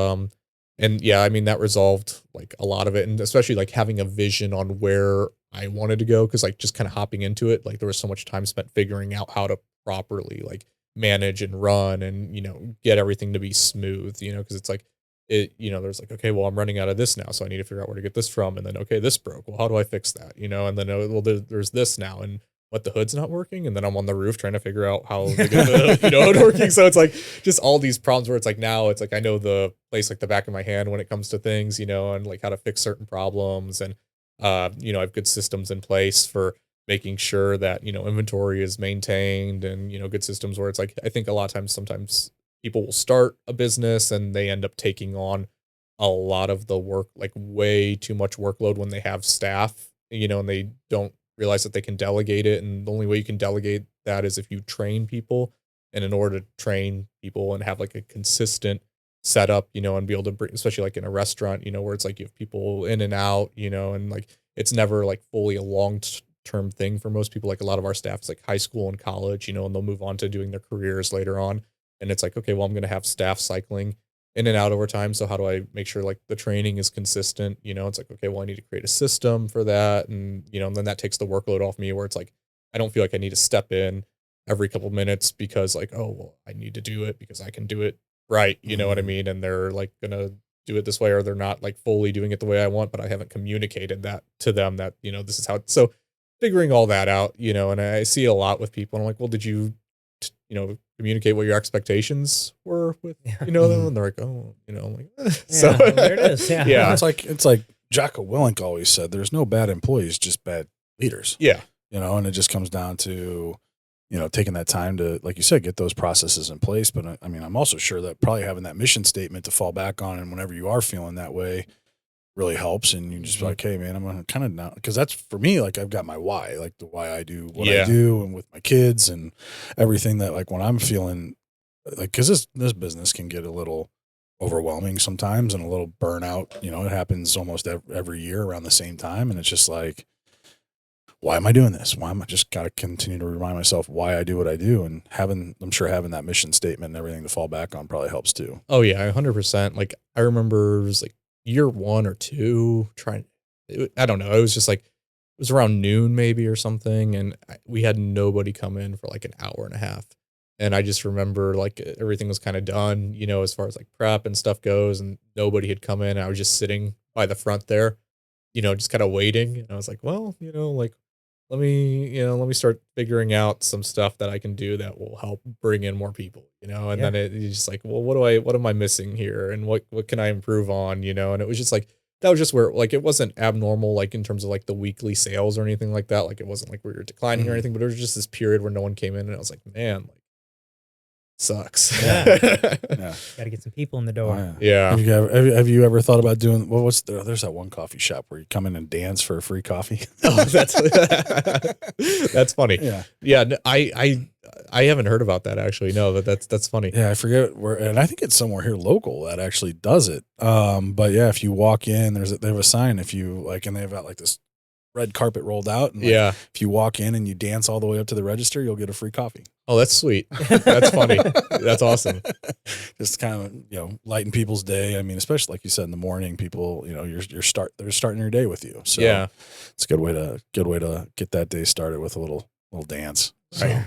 yeah, I mean, that resolved like a lot of it, and especially like having a vision on where I wanted to go. Cause like just kind of hopping into it, like there was so much time spent figuring out how to properly like manage and run and, get everything to be smooth, cause it's like, there's like, okay, well, I'm running out of this now, so I need to figure out where to get this from. And then, okay, this broke. Well, how do I fix that? And then, well, there's this now, and what, the hood's not working. And then I'm on the roof trying to figure out how to get the hood working. So it's like just all these problems where it's like, now it's like, I know the place like the back of my hand when it comes to things, and like how to fix certain problems. And, I have good systems in place for making sure that, inventory is maintained, and, good systems where it's like, I think a lot of times, sometimes people will start a business and they end up taking on a lot of the work, like way too much workload when they have staff, and they don't realize that they can delegate it. And the only way you can delegate that is if you train people. And in order to train people and have like a consistent setup, and be able to bring, especially like in a restaurant, where it's like you have people in and out, and like it's never like fully a long-term thing for most people. Like a lot of our staff is like high school and college, and they'll move on to doing their careers later on. And it's like, okay, well, I'm going to have staff cycling in and out over time. So how do I make sure like the training is consistent? It's like, okay, well, I need to create a system for that. And, and then that takes the workload off me, where it's like, I don't feel like I need to step in every couple of minutes because like, oh, well, I need to do it because I can do it right. You know what I mean? And they're like going to do it this way, or they're not like fully doing it the way I want, but I haven't communicated that to them that, this is how, so figuring all that out, and I see it a lot with people. And I'm like, well, did you, communicate what your expectations were with, them? And they're like, oh, I'm like, so there it is. Yeah. Yeah. It's like Jocko Willink always said, there's no bad employees, just bad leaders. Yeah. And it just comes down to, taking that time to, like you said, get those processes in place. But I mean, I'm also sure that probably having that mission statement to fall back on, and whenever you are feeling that way, really helps. And you just be like, hey man, I'm going to kind of now, because that's for me, like I've got my why, like the why I do what I do, and with my kids and everything, that like when I'm feeling like, because this business can get a little overwhelming sometimes and a little burnout, it happens almost every year around the same time. And it's just like, why am I doing this? Why am I just got to continue to remind myself why I do what I do? And I'm sure having that mission statement and everything to fall back on probably helps too. Oh yeah, 100%. Like I remember it was like year 1 or 2 I don't know. It was just like, it was around noon maybe or something. And we had nobody come in for like an hour and a half. And I just remember like everything was kind of done, as far as like prep and stuff goes, and nobody had come in. I was just sitting by the front there, just kind of waiting. And I was like, well, like, let me start figuring out some stuff that I can do that will help bring in more people, and then it's just like, well, what am I missing here? And what can I improve on, and it was just like, that was just where, like, it wasn't abnormal, like in terms of like the weekly sales or anything like that. Like it wasn't like we were declining or anything, but it was just this period where no one came in, and I was like, man, like, sucks. Yeah. Got to get some people in the door. Oh, yeah. Have you ever thought about doing, there's that one coffee shop where you come in and dance for a free coffee. Oh, that's funny. Yeah. Yeah. I haven't heard about that actually. No, but that's funny. Yeah. I forget where, and I think it's somewhere here local that actually does it. But yeah, if you walk in, they have a sign, if you like, and they've got like this red carpet rolled out. And like, if you walk in and you dance all the way up to the register, you'll get a free coffee. Oh, that's sweet. That's funny. That's awesome. Just kind of, lighten people's day. I mean, especially like you said in the morning, people, they're starting your day with you. So Yeah. it's a good way to get that day started with a little dance.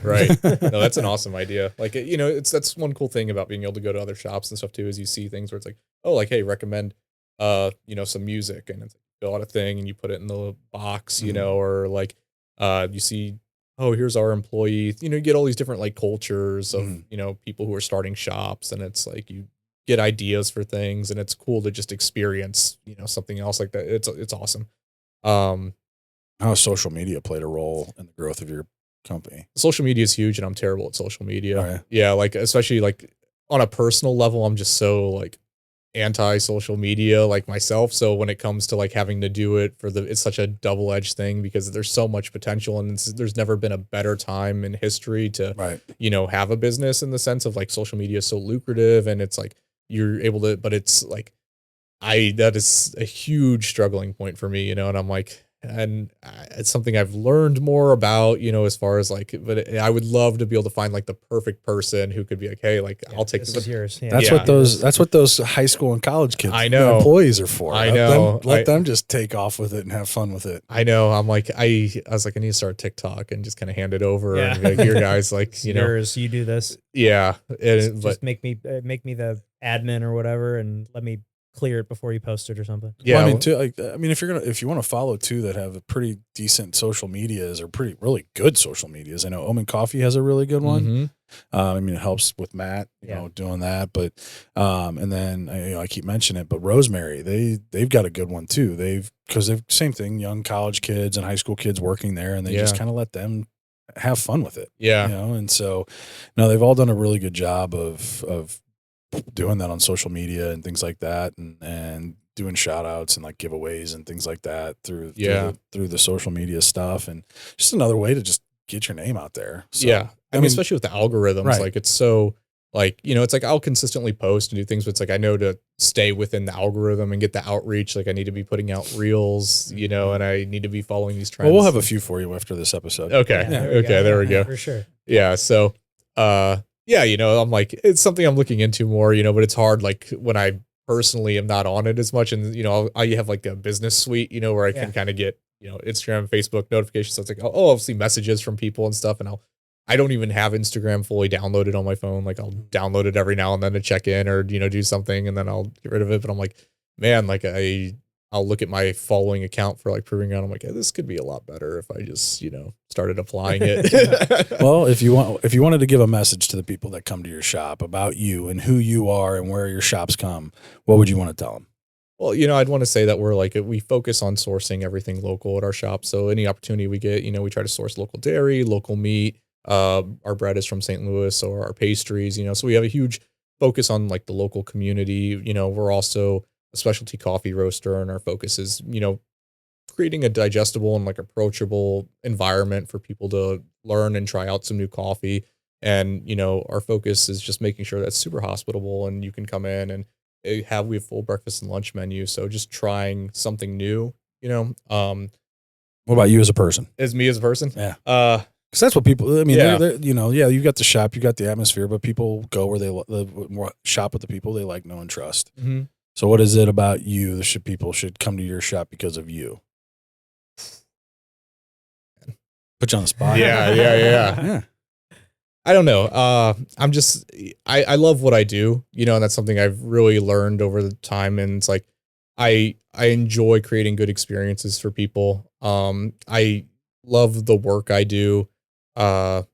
Right. No, that's an awesome idea. Like, that's one cool thing about being able to go to other shops and stuff too, is you see things where it's like, oh, like, hey, recommend, some music, and it's like, fill out a thing and you put it in the box, or like, you see, oh, here's our employee, you get all these different like cultures of, people who are starting shops, and it's like, you get ideas for things, and it's cool to just experience, something else like that. It's awesome. How has social media played a role in the growth of your company? Social media is huge, and I'm terrible at social media. Oh, yeah? Yeah, like especially like on a personal level, I'm just so like anti-social media like myself. So when it comes to like having to do it it's such a double-edged thing, because there's so much potential, and there's never been a better time in history to have a business, in the sense of like social media is so lucrative, and it's like you're able to, but it's like that is a huge struggling point for me, and I'm like, and it's something I've learned more about, as far as like, but I would love to be able to find like the perfect person who could be like, hey, like, I'll take this is yours. Yeah. That's what those high school and college kids, I know, employees are for. I know. Let them just take off with it and have fun with it. I know. I'm like, I was like, I need to start TikTok and just kind of hand it over and be like, here guys, like, yours, you do this. Yeah. Just make me the admin or whatever, and let me clear it before you post it or something. Yeah, well, I mean, too. If you want to follow two that have a pretty decent social medias, or really good social medias. I know Omen Coffee has a really good one. Mm-hmm. I mean, it helps with Matt, doing that. But and then I keep mentioning it, but Rosemary, they've got a good one too. Because they've same thing, young college kids and high school kids working there, and they just kind of let them have fun with it. Yeah, and so no, they've all done a really good job of doing that on social media and things like that, and doing shout outs and like giveaways and things like that through the social media stuff, and just another way to just get your name out there. So, I mean, especially with the algorithms, right. Like it's so like, it's like I'll consistently post and do things, but it's like, I know to stay within the algorithm and get the outreach. Like I need to be putting out reels, and I need to be following these trends. Well, we'll have a few for you after this episode. Okay. There we go. For sure. Yeah. So, yeah, I'm like, it's something I'm looking into more, but it's hard. Like when I personally am not on it as much, and, I have like a business suite, where I can kind of get, Instagram, Facebook notifications. So it's like, I'll see messages from people and stuff. And I don't even have Instagram fully downloaded on my phone. Like I'll download it every now and then to check in or, do something, and then I'll get rid of it. But I'm like, man, like I'll look at my following account for like proving out. I'm like, hey, this could be a lot better if I just, started applying it. Well, if you wanted to give a message to the people that come to your shop about you and who you are and where your shops come, what would you want to tell them? Well, I'd want to say that we focus on sourcing everything local at our shop. So any opportunity we get, we try to source local dairy, local meat. Our bread is from St. Louis, or our pastries, so we have a huge focus on like the local community. We're also a specialty coffee roaster, and our focus is, creating a digestible and like approachable environment for people to learn and try out some new coffee. And, our focus is just making sure that's super hospitable, and you can come in and we have full breakfast and lunch menu. So just trying something new, What about you as a person? As me as a person? Yeah. Because that's what people, I mean, yeah. You got the shop, you got the atmosphere, but people go where they shop with the people they like, know, and trust. Mm-hmm. So what is it about you that people should come to your shop because of you? Put you on the spot. Yeah. I don't know. I love what I do, and that's something I've really learned over the time. And it's like, I enjoy creating good experiences for people. I love the work I do. I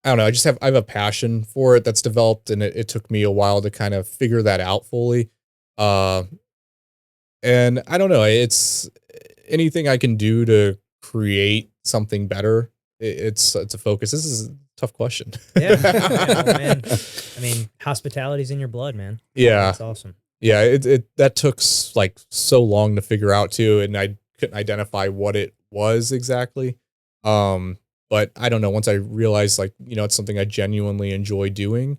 don't know. I have a passion for it that's developed, and it took me a while to kind of figure that out fully. And I don't know, it's anything I can do to create something better. It's a focus. This is a tough question. Yeah, man. I mean, hospitality's in your blood, man. Yeah. That's awesome. Yeah. That took like so long to figure out too. And I couldn't identify what it was exactly. But I don't know, once I realized like, it's something I genuinely enjoy doing,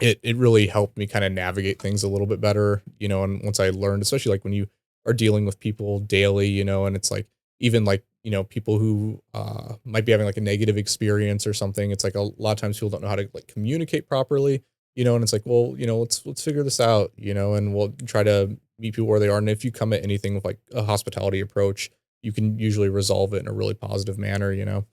it really helped me kind of navigate things a little bit better, and once I learned, especially like when you are dealing with people daily, and it's like, even like people who might be having like a negative experience or something. It's like a lot of times people don't know how to like communicate properly, and it's like, well, let's figure this out, and we'll try to meet people where they are. And if you come at anything with like a hospitality approach, you can usually resolve it in a really positive manner. Here,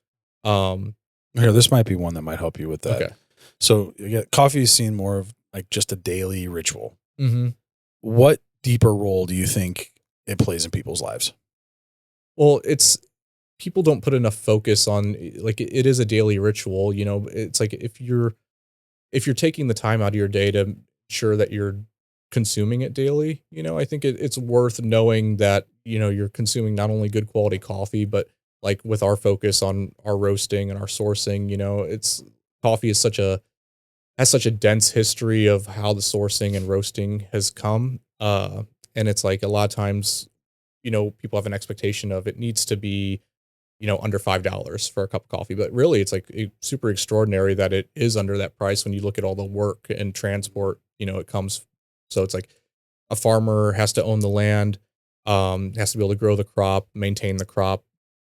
this might be one that might help you with that. Okay. So coffee is seen more of like just a daily ritual. Mm-hmm. What deeper role do you think it plays in people's lives? Well, people don't put enough focus on, like, it is a daily ritual. It's like if you're taking the time out of your day to ensure that you're consuming it daily, I think it's worth knowing that, you're consuming not only good quality coffee, but like with our focus on our roasting and our sourcing, coffee has such a dense history of how the sourcing and roasting has come. And it's like a lot of times, people have an expectation of it needs to be, under $5 for a cup of coffee, but really it's like super extraordinary that it is under that price when you look at all the work and transport, it comes. So it's like a farmer has to own the land, has to be able to grow the crop, maintain the crop,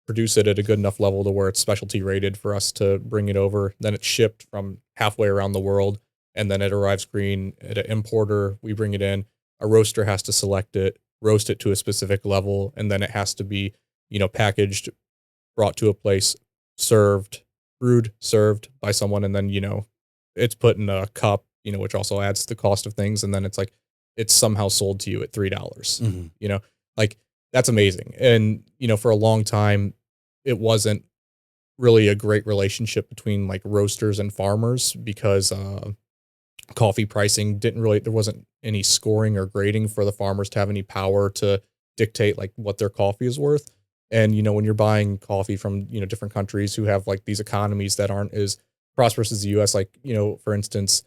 produce it at a good enough level to where it's specialty rated for us to bring it over. Then it's shipped from halfway around the world, and then it arrives green at an importer. We bring it in. A roaster has to select it, roast it to a specific level, and then it has to be, packaged, brought to a place, brewed, served by someone, and then, it's put in a cup, which also adds to the cost of things. And then it's like, it's somehow sold to you at $3, Mm-hmm. like that's amazing. And, for a long time, it wasn't really a great relationship between like roasters and farmers because, coffee pricing there wasn't any scoring or grading for the farmers to have any power to dictate like what their coffee is worth. And, when you're buying coffee from, different countries who have like these economies that aren't as prosperous as the US, like, for instance,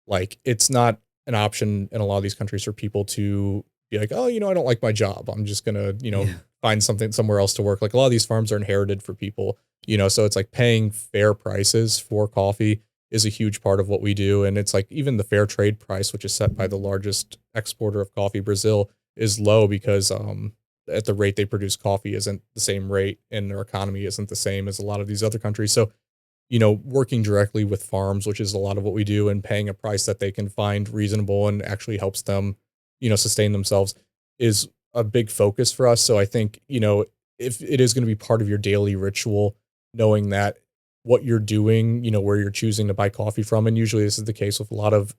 like it's not an option in a lot of these countries for people to be like, oh, I don't like my job, I'm just going to, find something somewhere else to work. Like a lot of these farms are inherited for people, so it's like paying fair prices for coffee is a huge part of what we do. And it's like even the fair trade price, which is set by the largest exporter of coffee, Brazil, is low because at the rate they produce coffee isn't the same rate, and their economy isn't the same as a lot of these other countries. So, working directly with farms, which is a lot of what we do, and paying a price that they can find reasonable and actually helps them, sustain themselves is a big focus for us. So I think, if it is going to be part of your daily ritual, knowing that what you're doing, where you're choosing to buy coffee from, and usually this is the case with a lot of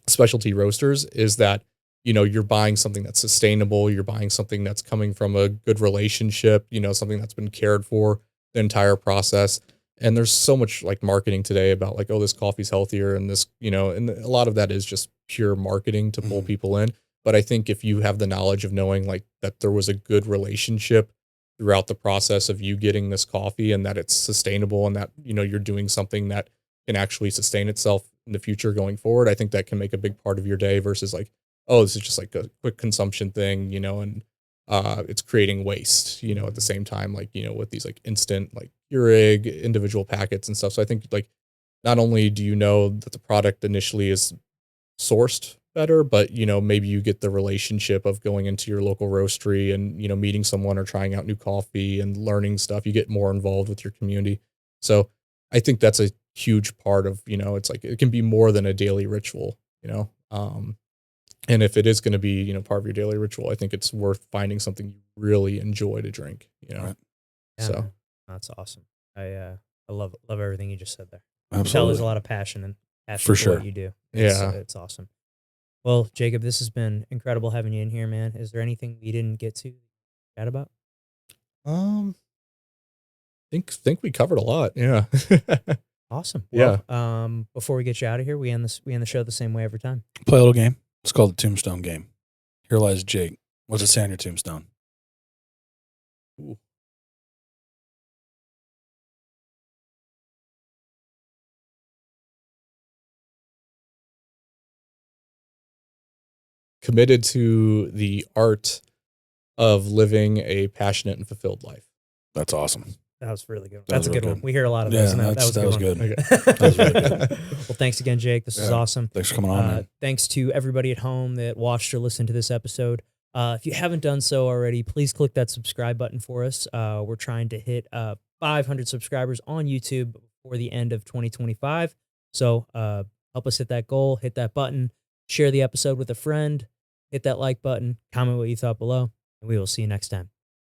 specialty roasters, is that, you're buying something that's sustainable, you're buying something that's coming from a good relationship, something that's been cared for the entire process. And there's so much like marketing today about like, oh, this coffee's healthier and this, and a lot of that is just pure marketing to pull people in. But I think if you have the knowledge of knowing like that there was a good relationship throughout the process of you getting this coffee, and that it's sustainable, and that, you're doing something that can actually sustain itself in the future going forward, I think that can make a big part of your day versus like, oh, this is just like a quick consumption thing, and it's creating waste, at the same time, like, with these like instant, like Keurig individual packets and stuff. So I think like, not only do you know that the product initially is sourced better, but, maybe you get the relationship of going into your local roastery and, meeting someone or trying out new coffee and learning stuff. You get more involved with your community. So I think that's a huge part of, it's like, it can be more than a daily ritual, and if it is going to be, part of your daily ritual, I think it's worth finding something you really enjoy to drink, Right. Yeah, So man. That's awesome. I love everything you just said there. You can tell Absolutely. there's a lot of passion For sure. what you do. Yeah. It's awesome. Well, Jacob, this has been incredible having you in here, man. Is there anything we didn't get to chat about? think we covered a lot. Yeah. Awesome. Yeah. Well, before we get you out of here, we end the show the same way every time. Play a little game. It's called the Tombstone Game. Here lies Jake. What's it say on your tombstone? Ooh. Committed to the art of living a passionate and fulfilled life. That's awesome. That was really good. That That's was a real good one. good. We hear a lot of Yeah, those. And that was a good. one. Okay. That was really good. Well, thanks again, Jake. This is Yeah. awesome. Thanks for coming on, man. Thanks to everybody at home that watched or listened to this episode. If you haven't done so already, please click that subscribe button for us. We're trying to hit 500 subscribers on YouTube before the end of 2025. So help us hit that goal, hit that button, share the episode with a friend, hit that like button, comment what you thought below, and we will see you next time.